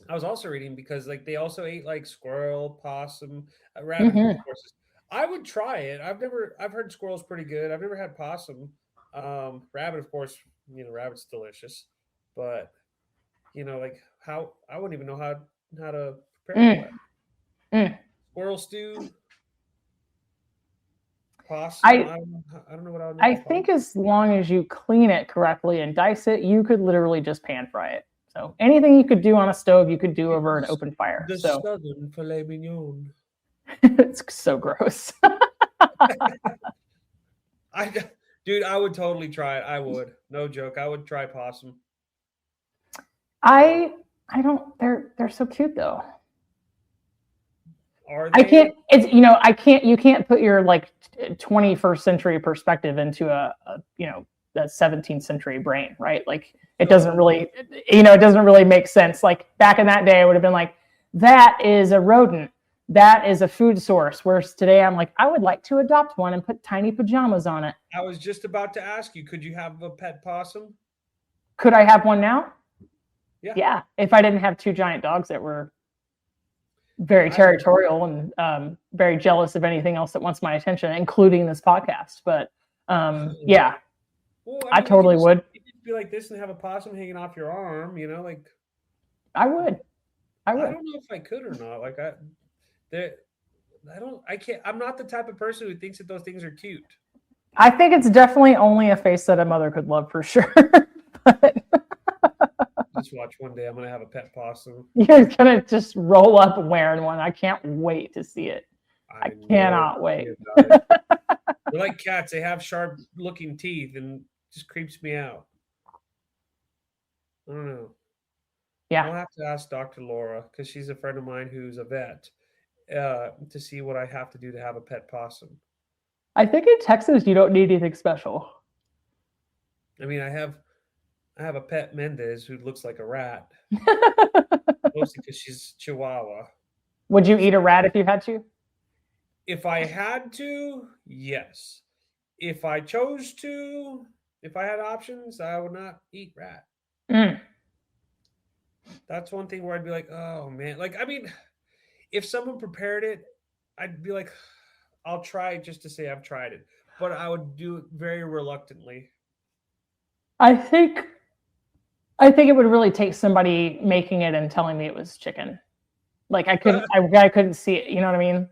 I was also reading because like they also ate like squirrel, possum, rabbit, of course. I would try it. I've heard squirrel's pretty good. I've never had possum. Rabbit, of course, rabbit's delicious. But like how I wouldn't even know how to prepare that. Squirrel stew. Possum. I don't know what I would I think as long as you clean it correctly and dice it, you could literally just pan fry it. So anything you could do on a stove, you could do over an open fire. The southern filet mignon. It's so gross. Dude, I would totally try it. I would. No joke. I would try possum. I don't. They're so cute though. Are they? I can't. It's I can't. You can't put your like 21st century perspective into a that 17th century brain, right? Like it doesn't really. It doesn't really make sense. Like back in that day, I would have been like, that is a rodent. That is a food source. Whereas today I'm like, I would like to adopt one and put tiny pajamas on it. I was just about to ask you, could you have a pet possum? Could I have one now? Yeah. Yeah. If I didn't have two giant dogs that were very territorial and very jealous of anything else that wants my attention, including this podcast. But yeah, Well, I totally would. You could be like this and have a possum hanging off your arm, like. I would. I don't know if I could or not. Like I can't. I'm not the type of person who thinks that those things are cute. I think it's definitely only a face that a mother could love for sure. But just watch one day. I'm gonna have a pet possum. You're gonna just roll up wearing one. I can't wait to see it. I cannot wait. They're like cats. They have sharp-looking teeth, and just creeps me out. I don't know. Yeah, I'll have to ask Dr. Laura because she's a friend of mine who's a vet to see what I have to do to have a pet possum. I think in Texas you don't need anything special. I mean, I have a pet Mendez who looks like a rat, mostly because she's Chihuahua. Would you eat a rat if you had to? If I had to, yes. If I chose to, if I had options, I would not eat rat. That's one thing where I'd be like, oh man. Like, I mean, if someone prepared it, I'd be like, I'll try it just to say I've tried it. But I would do it very reluctantly. I think it would really take somebody making it and telling me it was chicken. Like I couldn't see it. You know what I mean?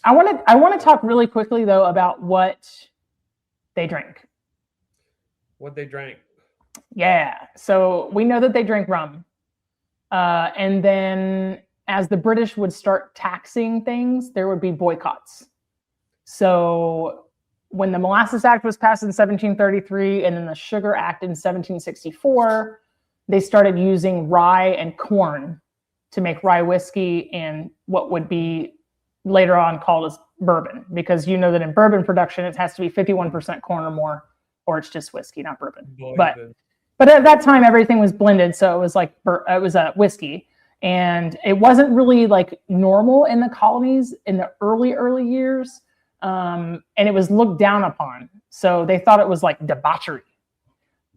I want to talk really quickly though about what they drink. What they drank. Yeah. So we know that they drink rum. And then as the British would start taxing things, there would be boycotts. So when the Molasses Act was passed in 1733 and then the Sugar Act in 1764, they started using rye and corn to make rye whiskey and what would be later on called as bourbon, because you know that in bourbon production, it has to be 51% corn or more, or it's just whiskey, not bourbon. But at that time, everything was blended. So it was like, it was a whiskey. And it wasn't really like normal in the colonies in the early years. And it was looked down upon. So they thought it was like debauchery.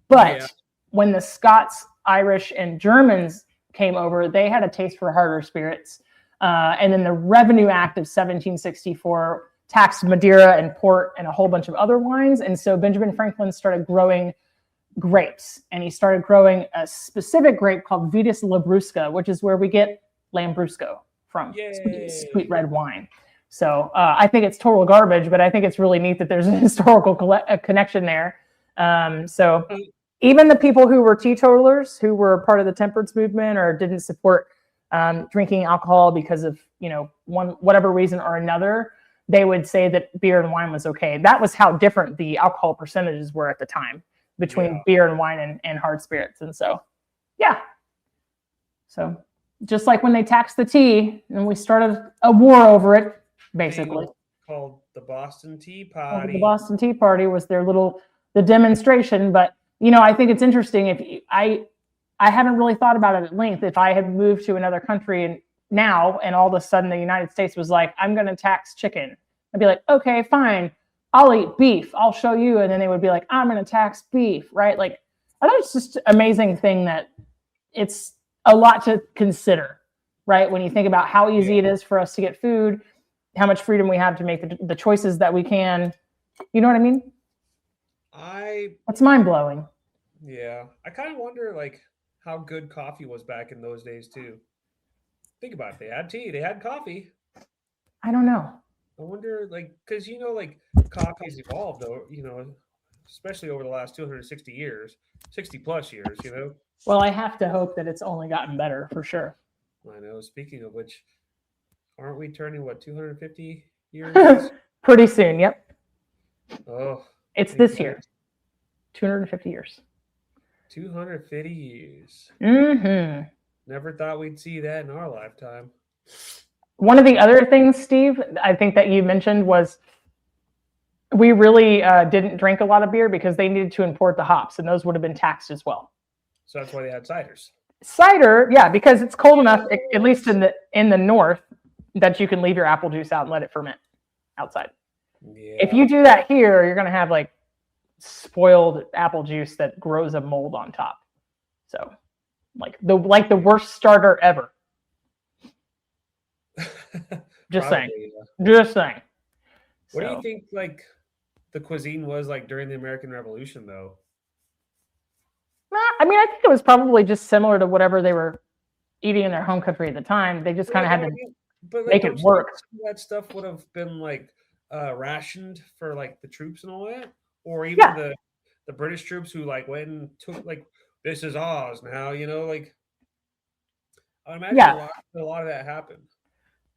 But when the Scots, Irish, and Germans came over, they had a taste for harder spirits. And then the Revenue Act of 1764 taxed Madeira and port and a whole bunch of other wines. And so Benjamin Franklin started growing grapes, and he started growing a specific grape called Vittles La Revolucion, which is where we get Lambrusco from, sweet red wine. So I think it's total garbage, but I think it's really neat that there's a historical connection there. So even the people who were teetotalers, who were part of the temperance movement or didn't support drinking alcohol because of whatever reason or another, they would say that beer and wine was okay. That was how different the alcohol percentages were at the time between beer and wine and hard spirits. And so, so just like when they taxed the tea and we started a war over it, basically. Called the Boston Tea Party. The Boston Tea Party was the demonstration. But, I think it's interesting I haven't really thought about it at length. If I had moved to another country and all of a sudden the United States was like, I'm going to tax chicken, I'd be like, okay, fine. I'll eat beef. I'll show you. And then they would be like, I'm going to tax beef, right? Like, I thought it's just an amazing thing that it's a lot to consider, right? When you think about how easy it is for us to get food, how much freedom we have to make the choices that we can. You know what I mean? It's mind blowing. Yeah. I kind of wonder like how good coffee was back in those days too. Think about it. They had tea, they had coffee. I don't know. I wonder, like, because like coffee's evolved, though, especially over the last 260 years, 60 plus years, Well, I have to hope that it's only gotten better for sure. I know. Speaking of which, aren't we turning 250 years? Pretty soon. Yep. Oh, it's this year. 250 years. 250 years. Mm-hmm. Never thought we'd see that in our lifetime. One of the other things, Steve, I think that you mentioned was we really didn't drink a lot of beer because they needed to import the hops, and those would have been taxed as well. So that's why they had ciders. Cider, yeah, because it's cold enough, at least in the north, that you can leave your apple juice out and let it ferment outside. Yeah. If you do that here, you're going to have like spoiled apple juice that grows a mold on top. So, like the worst starter ever. Just saying. Probably, Just saying. What do So, you think like the cuisine was like during the American Revolution though? I mean, I think it was probably just similar to whatever they were eating in their home country at the time. They just But kind of like, had I to mean, but like, make don't it you think work. some of that stuff would have been like rationed for like the troops and all that, or even Yeah. the British troops who like went and took like this is ours now, you know, like I imagine Yeah. a lot of that happened.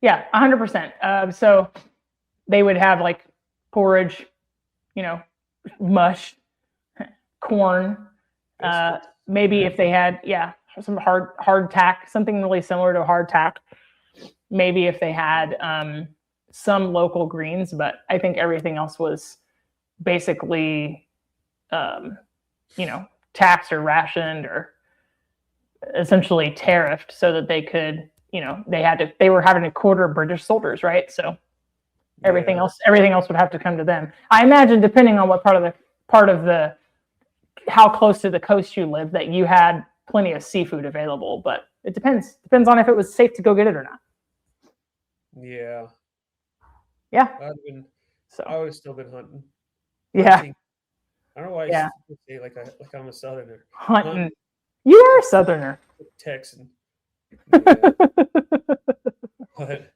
Yeah. 100%. So they would have like porridge, mush, corn. Biscuits. Maybe Yeah. if they had, some hardtack, something really similar to hardtack. Maybe if they had some local greens, but I think everything else was basically, taxed or rationed or essentially tariffed so that they could, they were having to quarter British soldiers, right? So everything else would have to come to them. I imagine, depending on what part of the how close to the coast you live, that you had plenty of seafood available, but it depends on if it was safe to go get it or not. Yeah. Yeah. I always still been hunting. Yeah. Hunting. I don't know why I say like I'm a southerner. Hunting. You are a southerner. Texan. Yeah. But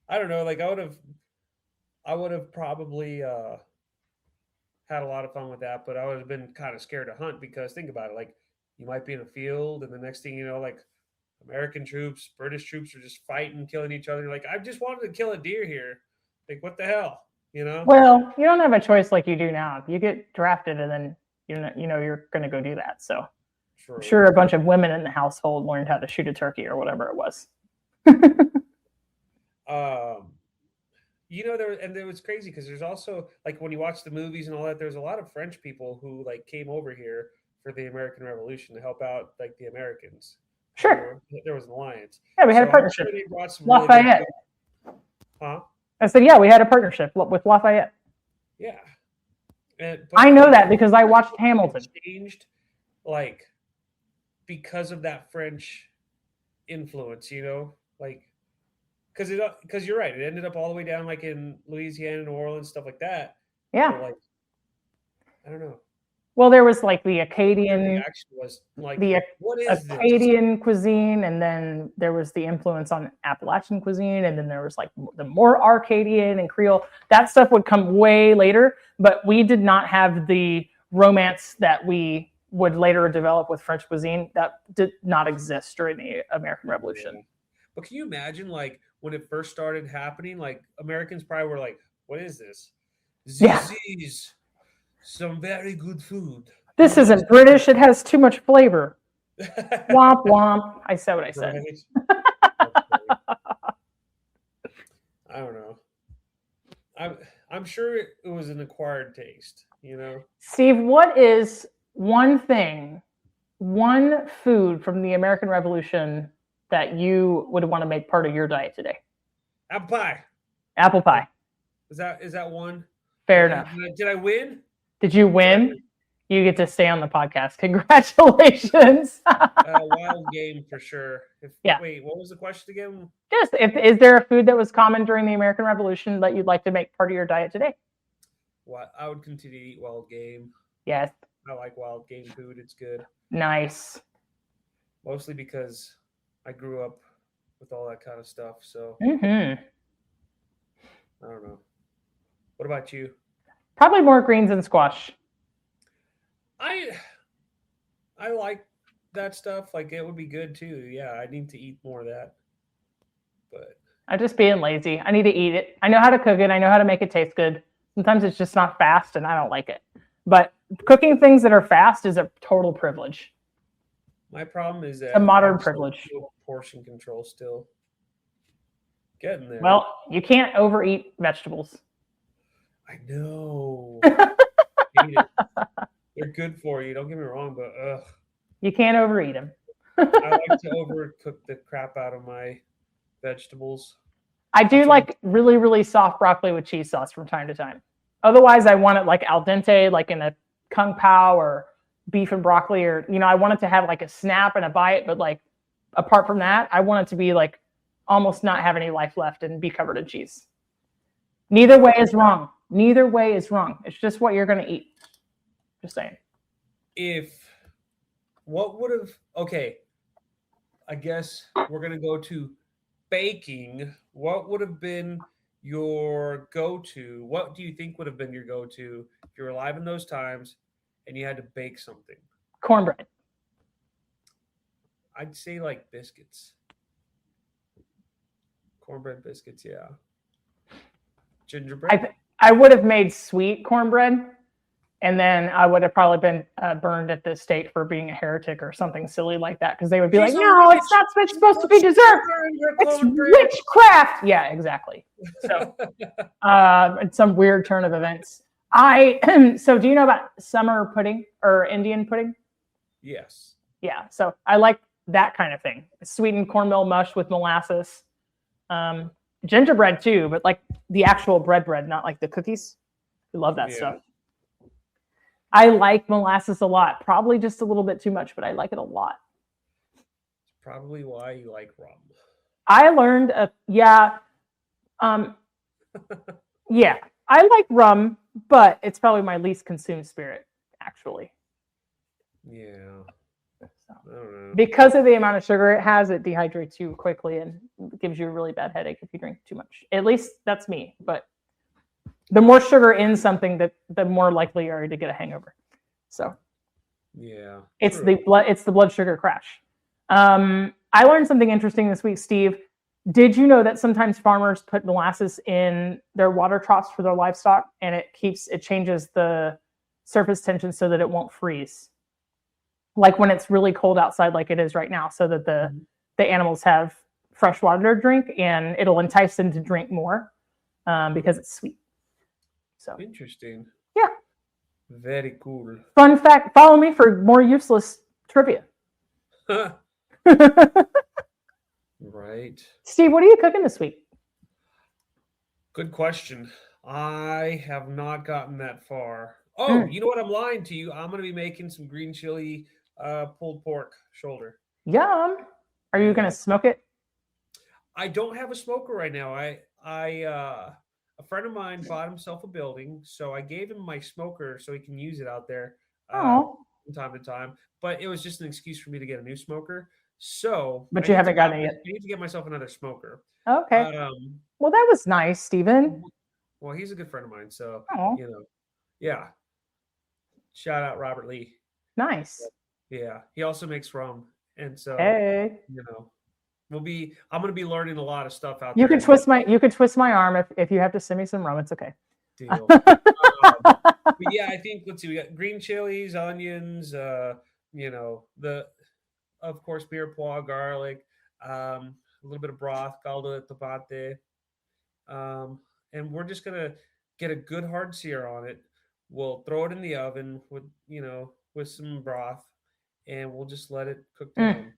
I don't know, like I would have probably had a lot of fun with that, but I would have been kind of scared to hunt because think about it, like you might be in a field and the next thing you know, like American troops, British troops are just fighting, killing each other. Like, I just wanted to kill a deer here. Like, what the hell? You know? Well, you don't have a choice like you do now. You get drafted and then you're going to go do that. So I'm sure a bunch of women in the household learned how to shoot a turkey or whatever it was. There was crazy because there's also like when you watch the movies and all that, there's a lot of French people who like came over here for the American Revolution to help out like the Americans. Sure. There was an alliance. Yeah, we had a partnership. They brought some Lafayette. Huh? I said, yeah, we had a partnership with Lafayette. Yeah. I know that because I watched Hamilton. Changed, like, because of that French influence, like, because you're right, it ended up all the way down like in Louisiana, New Orleans, stuff like that. Yeah. But, like, I don't know. Well, there was like the Acadian, what is Acadian cuisine, and then there was the influence on Appalachian cuisine, and then there was like the more Arcadian and Creole. That stuff would come way later, but we did not have the romance that we would later develop with French cuisine. That did not exist during the American Revolution. Yeah. But can you imagine, like, when it first started happening, like, Americans probably were like, what is this? Z's. Some very good food. This isn't British. It has too much flavor. Womp womp. I said what I said. Right. I don't know. I'm sure it was an acquired taste, Steve, what is one food from the American Revolution that you would want to make part of your diet today? Apple pie. Apple pie. Is that one? Fair enough. Did I win? Did you win? You get to stay on the podcast. Congratulations. Wild game for sure. Wait, what was the question again? Just is there a food that was common during the American Revolution that you'd like to make part of your diet today? What I would continue to eat wild game. Yes. I like wild game food. It's good. Nice. Mostly because I grew up with all that kind of stuff. So I don't know. What about you? Probably more greens and squash. I like that stuff. Like, it would be good too. Yeah, I need to eat more of that. But I'm just being lazy. I need to eat it. I know how to cook it. I know how to make it taste good. Sometimes it's just not fast and I don't like it. But cooking things that are fast is a total privilege. My problem is that a modern privilege. Portion control still. Getting there. Well, you can't overeat vegetables. I know. They're good for you. Don't get me wrong, but you can't overeat them. I like to overcook the crap out of my vegetables. I do like really, really soft broccoli with cheese sauce from time to time. Otherwise, I want it like al dente, like in a kung pao or beef and broccoli, or I want it to have like a snap and a bite. But like apart from that, I want it to be like almost not have any life left and be covered in cheese. Neither way is wrong. Neither way is wrong. It's just what you're going to eat. Just saying. Okay, I guess we're going to go to baking. What would have been your go-to? What do you think would have been your go-to if you were alive in those times and you had to bake something? Cornbread. I'd say like biscuits. Cornbread biscuits, yeah. Gingerbread? I would have made sweet cornbread, and then I would have probably been burned at the stake for being a heretic or something silly like that, because they would be like, no, it's not supposed to be dessert. It's witchcraft. Yeah, exactly. So it's some weird turn of events. So do you know about summer pudding or Indian pudding? Yes. Yeah, so I like that kind of thing. Sweetened cornmeal mush with molasses. Gingerbread too, but like the actual bread, not like the cookies. We love that stuff. I like molasses a lot. Probably just a little bit too much, but I like it a lot. Probably why you like rum. I learned, yeah, I like rum, but it's probably my least consumed spirit, actually. Yeah. Because of the amount of sugar it has, it dehydrates you quickly and gives you a really bad headache if you drink too much. At least that's me. But the more sugar in something, the more likely you are to get a hangover. So yeah, it's the blood sugar crash. I learned something interesting this week, Steve. Did you know that sometimes farmers put molasses in their water troughs for their livestock, and it changes the surface tension so that it won't freeze? Like when it's really cold outside, like it is right now, so that the animals have fresh water to drink, and it'll entice them to drink more because it's sweet. So interesting. Yeah. Very cool. Fun fact. Follow me for more useless trivia. Right. Steve, what are you cooking this week? Good question. I have not gotten that far. Oh, you know what? I'm lying to you. I'm going to be making some green chili pulled pork shoulder. Yum. Are you going to smoke it? I don't have a smoker right now. A friend of mine bought himself a building, so I gave him my smoker so he can use it out there from time to time. But it was just an excuse for me to get a new smoker. So, but you haven't gotten it yet. I need to get myself another smoker. Okay. Well, that was nice, Stephen. Well, he's a good friend of mine, so yeah. Shout out Robert Lee. Nice. Yeah, he also makes rum, and so hey, I'm going to be learning a lot of stuff out there. You could twist my arm if you have to send me some rum. It's okay. Deal. Yeah, I think let's see. We got green chilies, onions. Of course, mirepoix, garlic, a little bit of broth, caldo de tomate, and we're just gonna get a good hard sear on it. We'll throw it in the oven with some broth, and we'll just let it cook down.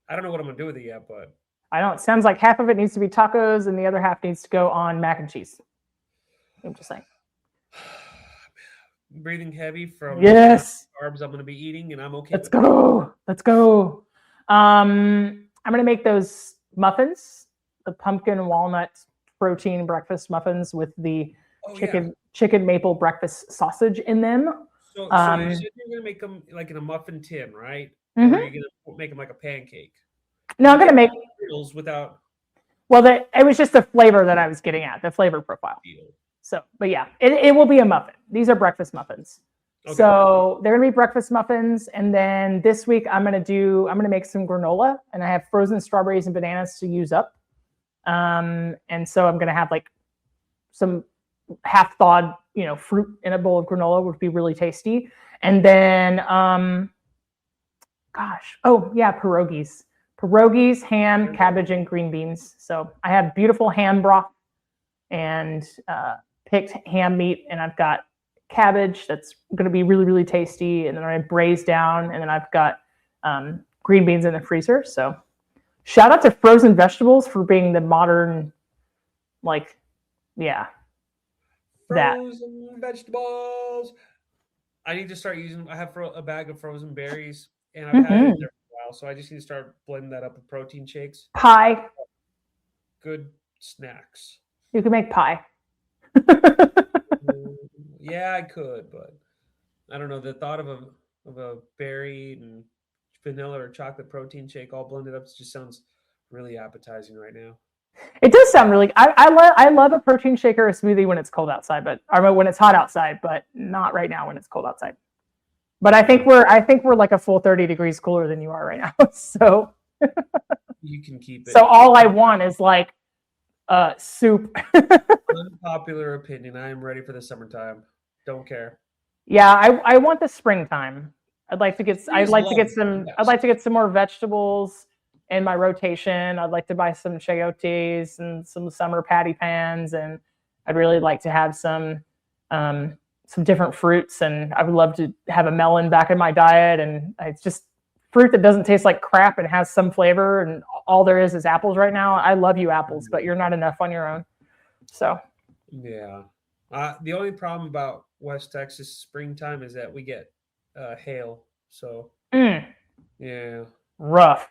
I don't know what I'm gonna do with it yet, but I don't. It sounds like half of it needs to be tacos, and the other half needs to go on mac and cheese. I'm just saying. Breathing heavy from carbs I'm going to be eating, and I'm okay. Let's go. I'm going to make those muffins, the pumpkin walnut protein breakfast muffins with the chicken maple breakfast sausage in them. So you said you're going to make them like in a muffin tin, right? Or are you going to make them like a pancake? No, I'm going to make without. Well, it was just the flavor that I was getting at, the flavor profile. So, but yeah, it will be a muffin. These are breakfast muffins. Okay. So they're gonna be breakfast muffins, and then this week I'm gonna make some granola, and I have frozen strawberries and bananas to use up. And so I'm gonna have like some half thawed, fruit in a bowl of granola would be really tasty. And then, pierogies, ham, cabbage, and green beans. So I have beautiful ham broth and picked ham meat, and I've got cabbage that's going to be really, really tasty, and then I braise down, and then I've got green beans in the freezer. So shout out to frozen vegetables for being the modern, frozen vegetables. I need to start using. I have a bag of frozen berries, and I've had it in there for a while, so I just need to start blending that up with protein shakes. Pie. good snacks. You can make pie. Yeah, I could, but I don't know. The thought of a berry and vanilla or chocolate protein shake all blended up just sounds really appetizing right now. It does sound really. I love a protein shaker or a smoothie when it's cold outside, or when it's hot outside, but not right now when it's cold outside. But I think we're like a full 30 degrees cooler than you are right now. So you can keep it. So all I want is like soup. Unpopular opinion. I am ready for the summertime. Don't care. Yeah, I want the springtime. I'd like to get some more vegetables in my rotation. I'd like to buy some chayotes and some summer patty pans, and I'd really like to have some different fruits, and I would love to have a melon back in my diet. And it's just fruit that doesn't taste like crap and has some flavor, and all there is apples right now. I love you apples, but you're not enough on your own. So yeah, the only problem about West Texas springtime is that we get hail. So yeah, rough.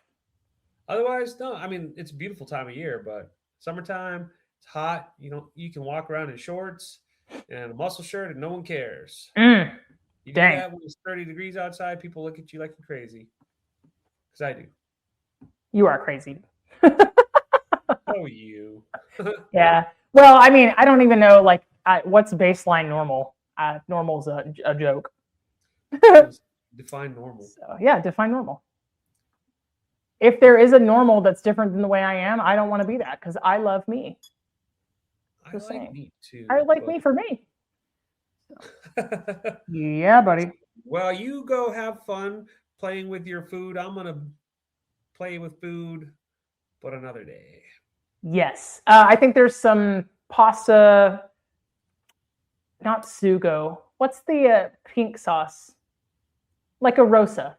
Otherwise, no. I mean, it's a beautiful time of year, but summertime, it's hot. You can walk around in shorts and a muscle shirt, and no one cares. You do that when it's 30 degrees outside, people look at you like you're crazy. Because I do. You are crazy. Oh, you. Yeah. Well, I mean, I don't even know, like, what's baseline normal? Normal's a joke. Define normal. So, yeah, define normal. If there is a normal that's different than the way I am, I don't want to be that, because I love me. I like me too. I like me for me. Yeah, buddy. Well, you go have fun playing with your food. I'm going to play with food, but another day. Yes. I think there's some pasta, not sugo. What's the pink sauce? Like a rosa.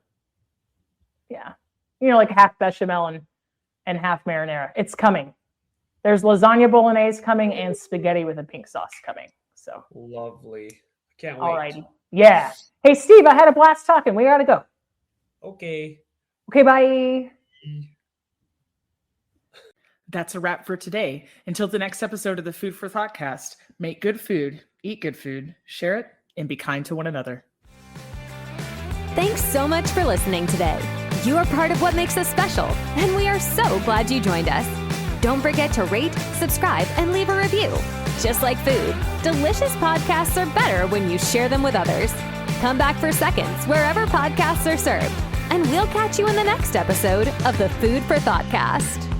Yeah. Like half bechamel and half marinara. It's coming. There's lasagna bolognese coming and spaghetti with a pink sauce coming. So lovely. I can't wait. All righty. Yeah. Hey, Steve, I had a blast talking. We got to go. Okay. Okay, bye. That's a wrap for today. Until the next episode of the Food for ThoughtCast, make good food, eat good food, share it, and be kind to one another. Thanks so much for listening today. You are part of what makes us special, and we are so glad you joined us. Don't forget to rate, subscribe, and leave a review. Just like food, delicious podcasts are better when you share them with others. Come back for seconds wherever podcasts are served, and we'll catch you in the next episode of the Food for ThoughtCast.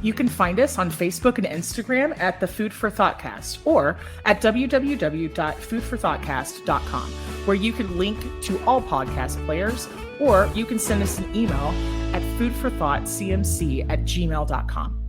You can find us on Facebook and Instagram at the Food for ThoughtCast or at www.foodforthoughtcast.com, where you can link to all podcast players, or you can send us an email at foodforthoughtcmc@gmail.com.